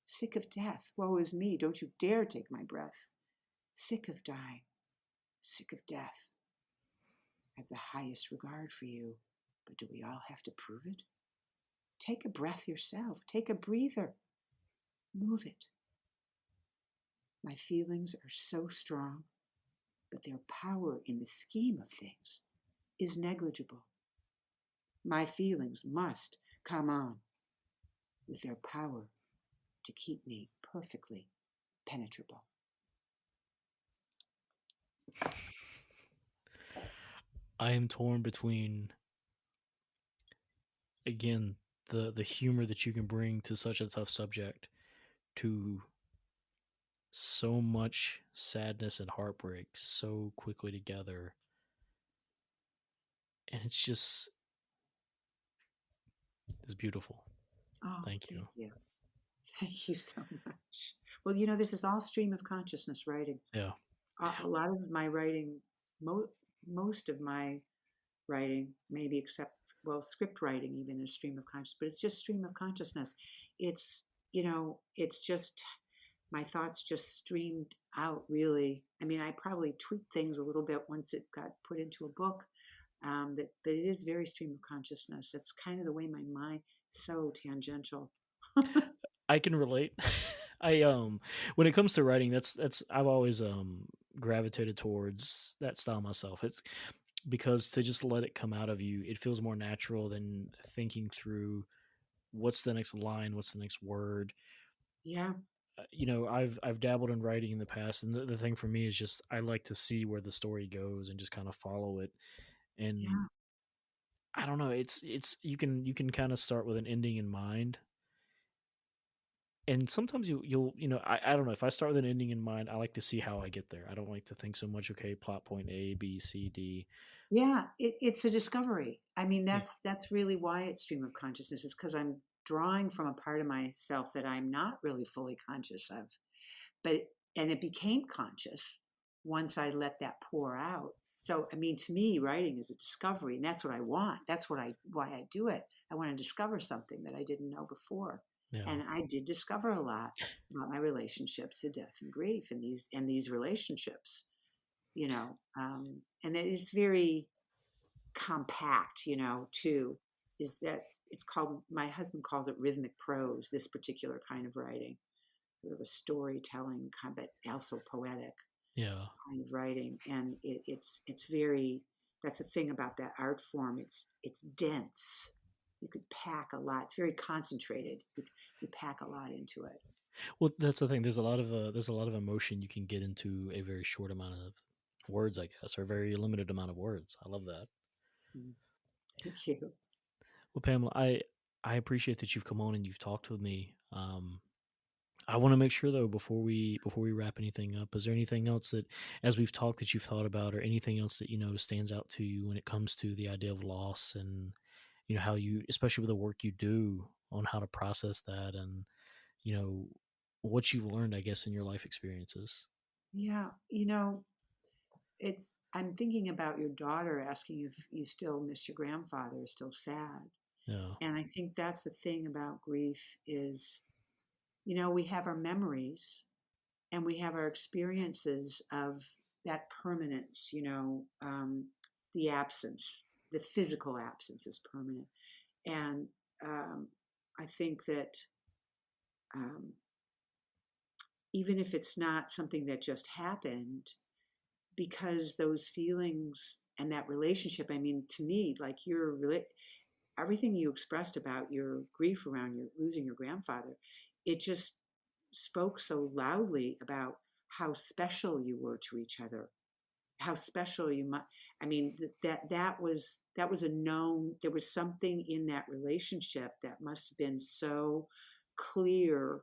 sick of death, woe is me, don't you dare take my breath. Sick of dying, sick of death. I have the highest regard for you, but do we all have to prove it? Take a breath yourself, take a breather, move it. My feelings are so strong, but their power in the scheme of things is negligible. My feelings must come on with their power to keep me perfectly penetrable. I am torn between, again, the humor that you can bring to such a tough subject, to so much sadness and heartbreak so quickly together. And it's beautiful. Oh, Thank you. thank you. Thank you so much. Well, this is all stream of consciousness writing. Yeah. A lot of my writing, most of my writing, maybe except, script writing even is stream of consciousness, but it's just stream of consciousness. It's, it's just, my thoughts just streamed out, really. I mean, I probably tweaked things a little bit once it got put into a book, but it is very stream of consciousness. That's kind of the way my mind, so tangential. I can relate. I when it comes to writing, that's I've always gravitated towards that style myself. It's because to just let it come out of you, it feels more natural than thinking through what's the next line, what's the next word. Yeah. I've dabbled in writing in the past, and the thing for me is just I like to see where the story goes and just kind of follow it. And Yeah. I don't know, it's you can kind of start with an ending in mind, and sometimes I don't know, if I start with an ending in mind, I like to see how I get there. I don't like to think so much, okay, plot point A, B, C, D. Yeah, it's a discovery. I mean, Yeah. that's really why it's stream of consciousness, is because I'm drawing from a part of myself that I'm not really fully conscious of. And it became conscious once I let that pour out. So, I mean, to me, writing is a discovery, and that's what I want. That's why I do it. I want to discover something that I didn't know before. Yeah. And I did discover a lot about my relationship to death and grief, and these relationships, and it's very compact, too. Is that it's called, my husband calls it rhythmic prose, this particular kind of writing, sort of a storytelling kind, but also poetic Yeah. kind of writing. And it's very, that's the thing about that art form. It's dense. You could pack a lot. It's very concentrated. You pack a lot into it. Well, that's the thing. There's a lot of emotion you can get into a very short amount of words, I guess, or a very limited amount of words. I love that. Mm. Thank you. Well, Pamela, I appreciate that you've come on and you've talked with me. I want to make sure though before we wrap anything up, is there anything else that, as we've talked, that you've thought about, or anything else that stands out to you when it comes to the idea of loss, and how you, especially with the work you do, on how to process that, and you know what you've learned, I guess, in your life experiences. Yeah, I'm thinking about your daughter asking if you still miss your grandfather, still sad. Yeah, And I think that's the thing about grief is, we have our memories and we have our experiences of that permanence, the absence, the physical absence is permanent. And um, I think that um, even if it's not something that just happened, because those feelings and that relationship, I mean, to me, like everything you expressed about your grief around your losing your grandfather, it just spoke so loudly about how special you were to each other, how special you might. I mean, that was a known. There was something in that relationship that must have been so clear.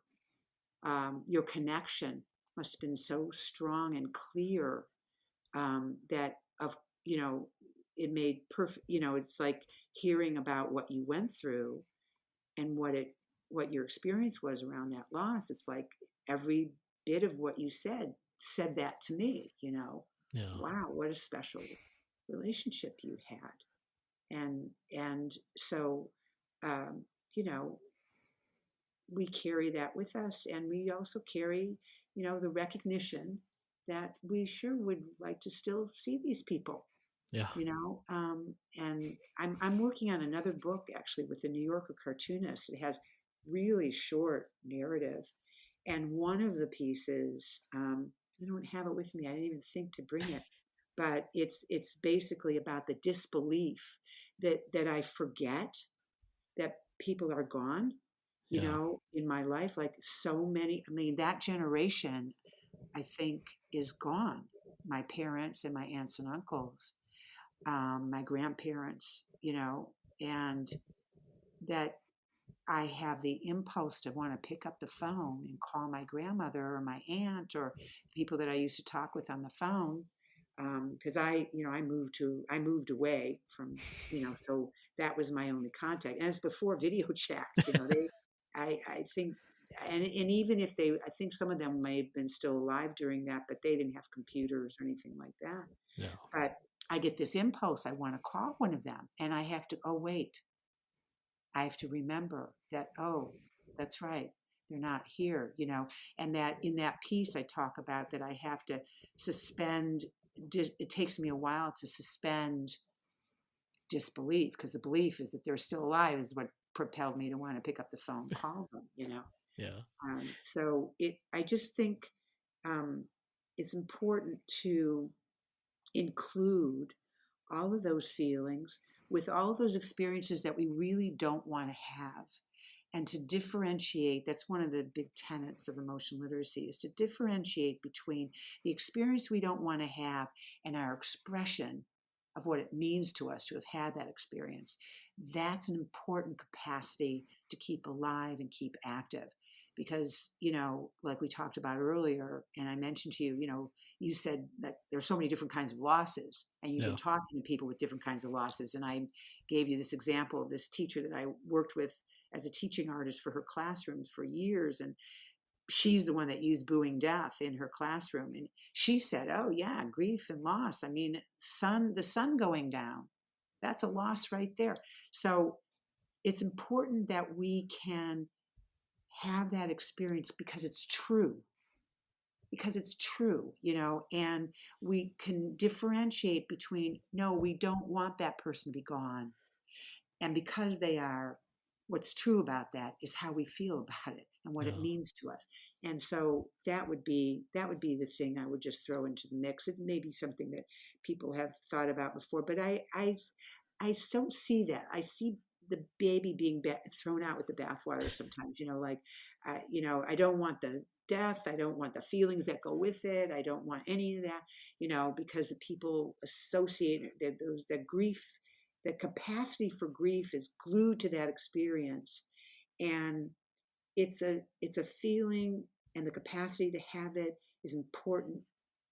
Your connection must have been so strong and clear, that of you know it made perfect. It's like hearing about what you went through and what your experience was around that loss. It's like every bit of what you said that to me. yeah, Wow, what a special relationship you had. And so, um, you know we carry that with us, and we also carry the recognition that we sure would like to still see these people. yeah, And I'm working on another book actually with a New Yorker cartoonist. It has really short narrative, and one of the pieces, I don't have it with me. I didn't even think to bring it, but it's basically about the disbelief that I forget that people are gone. yeah, In my life, like so many. I mean, that generation, I think, is gone. My parents and my aunts and uncles, my grandparents, and that I have the impulse to want to pick up the phone and call my grandmother or my aunt or people that I used to talk with on the phone. Because I moved away from, so that was my only contact. And it's before video chats, I think, and even if I think some of them may have been still alive during that, but they didn't have computers or anything like that. yeah, But I get this impulse. I want to call one of them, and I have to, oh, wait, I have to remember that, oh, that's right. They're not here, and that in that piece I talk about that I have to suspend, it takes me a while to suspend disbelief, because the belief is that they're still alive is what propelled me to want to pick up the phone, call them. yeah, So I just think, um, it's important to include all of those feelings with all of those experiences that we really don't want to have, and to differentiate. That's one of the big tenets of emotional literacy, is to differentiate between the experience we don't want to have and our expression of what it means to us to have had that experience. That's an important capacity to keep alive and keep active, because like we talked about earlier, and I mentioned to you, you said that there's so many different kinds of losses, and you've been yeah, talking to people with different kinds of losses. And I gave you this example of this teacher that I worked with as a teaching artist for her classroom for years. And she's the one that used booing death in her classroom. And she said, oh, yeah, grief and loss. I mean, the sun going down, that's a loss right there. So it's important that we can have that experience because it's true, and we can differentiate between, no, we don't want that person to be gone. And because they are, what's true about that is how we feel about it and what it yeah, means to us. And so that would be the thing I would just throw into the mix. It may be something that people have thought about before, but I don't see that. I see the baby being thrown out with the bathwater sometimes. Like, I don't want the death. I don't want the feelings that go with it. I don't want any of that. Because the people associate that grief, the capacity for grief is glued to that experience, and it's a feeling and the capacity to have it is important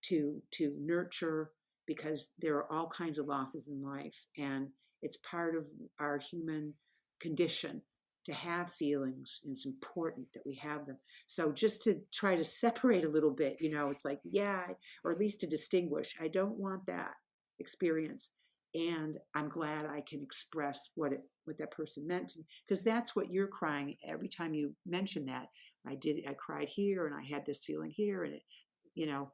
to nurture, because there are all kinds of losses in life, and it's part of our human condition to have feelings, and it's important that we have them. So just to try to separate a little bit, it's like, yeah, or at least to distinguish, I don't want that experience, and I'm glad I can express what that person meant to me, because that's what you're crying every time you mention that. I cried here, and I had this feeling here, and you know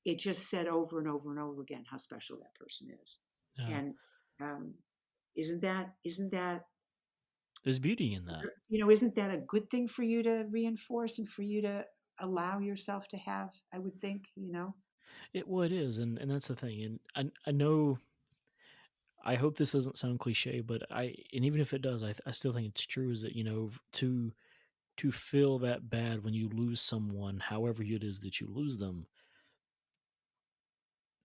it just said over and over and over again how special that person is. Yeah. And um, isn't that There's beauty in that. isn't that a good thing for you to reinforce and for you to allow yourself to have? I would think. It is, and that's the thing. And I know, I hope this doesn't sound cliche, but and even if it does, I still think it's true. Is that to feel that bad when you lose someone, however it is that you lose them,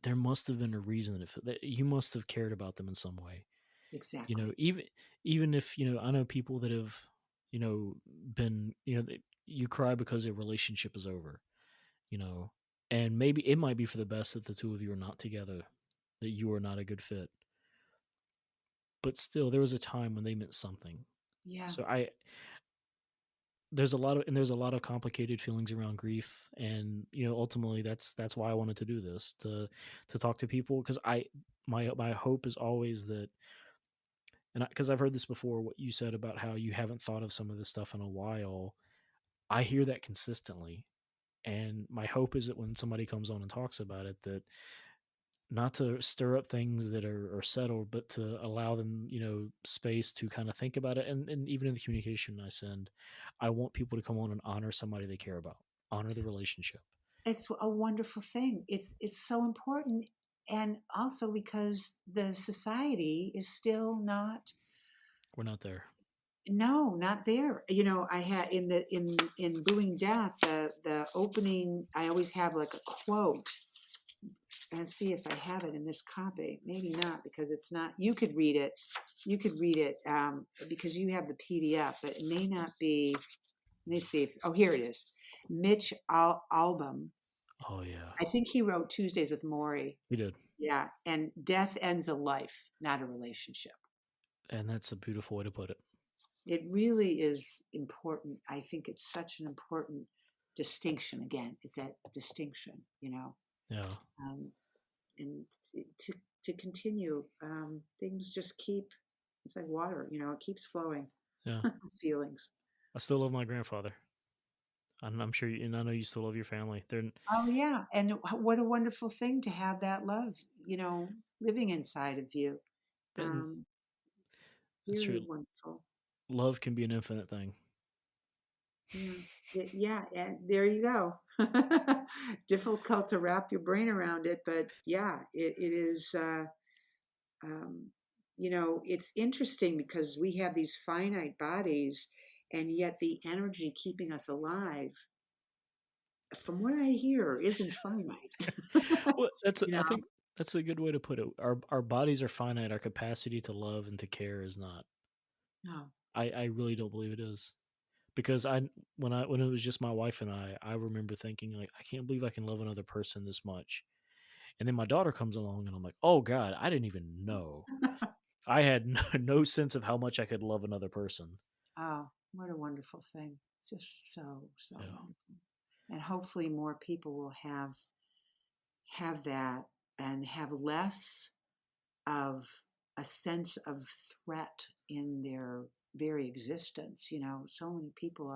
there must have been a reason that you must have cared about them in some way. Exactly. Even if I know people that have been you cry because a relationship is over, you know, and maybe it might be for the best that the two of you are not together, that you are not a good fit, but still there was a time when they meant something. Yeah. So I there's a lot of complicated feelings around grief, and ultimately that's why I wanted to do this, to talk to people, because my hope is always that, and because I've heard this before, what you said about how you haven't thought of some of this stuff in a while. I hear that consistently, and my hope is that when somebody comes on and talks about it, that not to stir up things that are settled, but to allow them, space to kind of think about it. And even in the communication I send, I want people to come on and honor somebody they care about, honor the relationship. It's a wonderful thing. It's so important, and also because the society is still not. We're not there. No, not there. I had in Booing Death, the opening. I always have like a quote, and see if I have it in this copy. Maybe not, because it's not. You could read it. You could read it because you have the PDF, but it may not be. Let me see if. Oh, here it is. Mitch Albom. Oh yeah, I think he wrote Tuesdays with Maury. we did. Yeah, and death ends a life, not a relationship. And that's a beautiful way to put it. It really is important. I think it's such an important distinction. Again, it's that distinction. Yeah. Um, and to continue, things just keep. It's like water. It keeps flowing. Yeah. Feelings. I still love my grandfather. I'm sure and I know you still love your family. Oh yeah, and what a wonderful thing to have that love. Living inside of you. And Um, it's Really true. wonderful. Love can be an infinite thing. Yeah. Yeah, and there you go. Difficult to wrap your brain around it, but yeah, it is. Um, it's interesting because we have these finite bodies, and yet the energy keeping us alive, from what I hear, isn't finite. Well, you I know? think that's a good way to put it. Our bodies are finite. Our capacity to love and to care is not. No. I really don't believe it is, because when it was just my wife and I remember thinking, like, I can't believe I can love another person this much. And then my daughter comes along and I'm like, oh God, I didn't even know. I had no sense of how much I could love another person. Oh, what a wonderful thing! It's just so Yeah. wonderful, and hopefully more people will have that and have less of a sense of threat in their very existence. So many people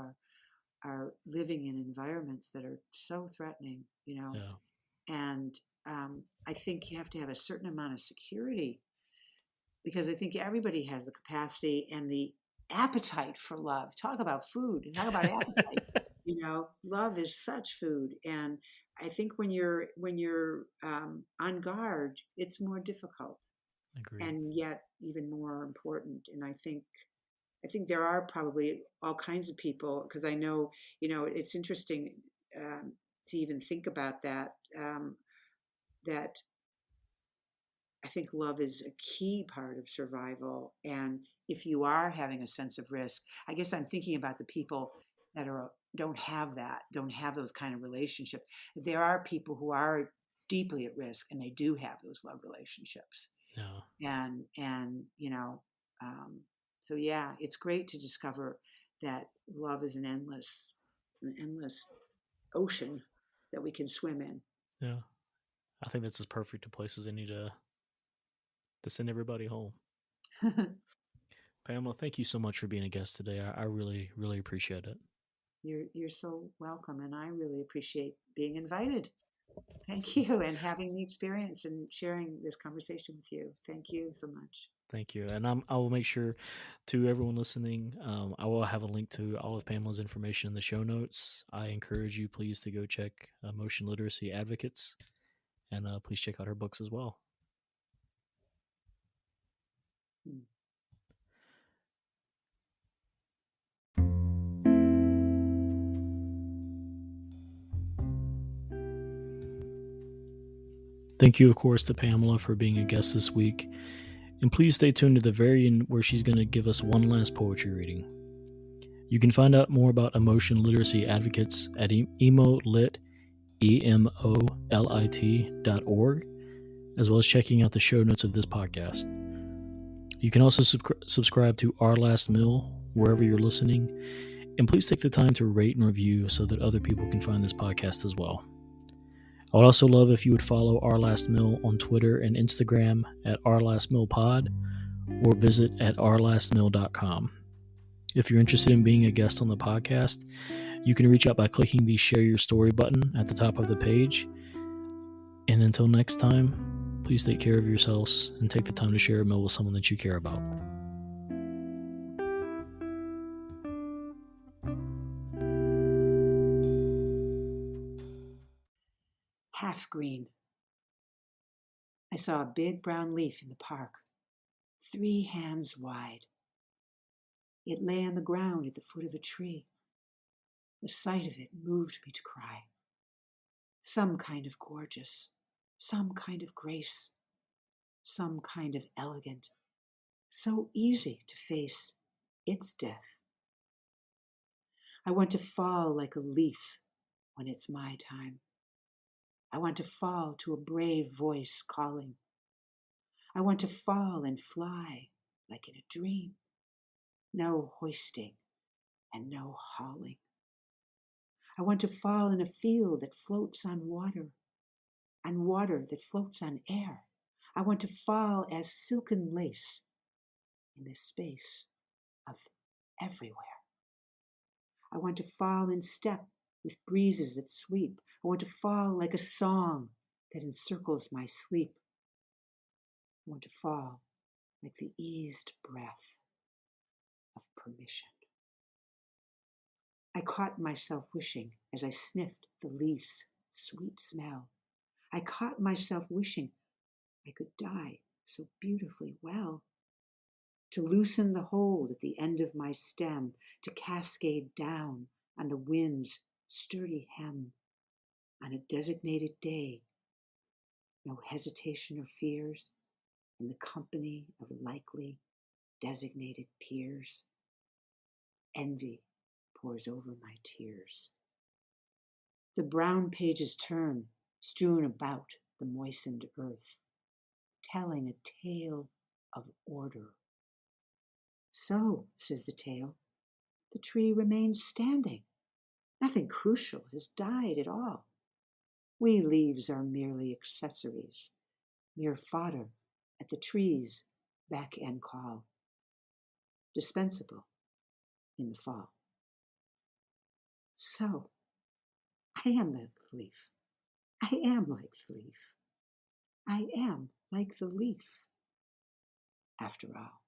are living in environments that are so threatening. Yeah. And I think you have to have a certain amount of security, because I think everybody has the capacity and the appetite for love. Talk about food, talk about appetite. Love is such food, and I think when you're on guard, it's more difficult, Agreed. and yet even more important. And I think there are probably all kinds of people, because I know, it's interesting to even think about that. That I think love is a key part of survival. And if you are having a sense of risk, I guess I'm thinking about the people that don't have those kind of relationships. There are people who are deeply at risk, and they do have those love relationships. Yeah. And so yeah, it's great to discover that love is an endless ocean that we can swim in. Yeah. I think that's as perfect a place as any to send everybody home. Pamela, thank you so much for being a guest today. I really, really appreciate it. You're so welcome, and I really appreciate being invited. Thank you, and having the experience and sharing this conversation with you. Thank you so much. Thank you. And I will make sure to everyone listening, I will have a link to all of Pamela's information in the show notes. I encourage you, please, to go check Emotion Literacy Advocates, and please check out her books as well. Thank you, of course, to Pamela for being a guest this week. And please stay tuned to the very end where she's going to give us one last poetry reading. You can find out more about Emotion Literacy Advocates at emolit, emolit.org, as well as checking out the show notes of this podcast. You can also subscribe to Our Last Meal wherever you're listening, and please take the time to rate and review so that other people can find this podcast as well. I would also love if you would follow Our Last Meal on Twitter and Instagram at Our Last Meal Pod, or visit at ourlastmeal.com. If you're interested in being a guest on the podcast, you can reach out by clicking the Share Your Story button at the top of the page. And until next time, please take care of yourselves and take the time to share a meal with someone that you care about. Half green. I saw a big brown leaf in the park, 3 hands wide. It lay on the ground at the foot of a tree. The sight of it moved me to cry. Some kind of gorgeous, some kind of grace, some kind of elegant, so easy to face its death. I want to fall like a leaf when it's my time. I want to fall to a brave voice calling. I want to fall and fly like in a dream. No hoisting and no hauling. I want to fall in a field that floats on water that floats on air. I want to fall as silken lace in the space of everywhere. I want to fall in step with breezes that sweep. I want to fall like a song that encircles my sleep. I want to fall like the eased breath of permission. I caught myself wishing as I sniffed the leaf's sweet smell. I caught myself wishing I could die so beautifully well. To loosen the hold at the end of my stem, to cascade down on the wind's sturdy hem. On a designated day, no hesitation or fears, in the company of likely designated peers. Envy pours over my tears. The brown pages turn, strewn about the moistened earth, telling a tale of order. So, says the tale, the tree remains standing. Nothing crucial has died at all. We leaves are merely accessories, mere fodder at the tree's back end call, dispensable in the fall. So, I am like the leaf. I am like the leaf. I am like the leaf, after all.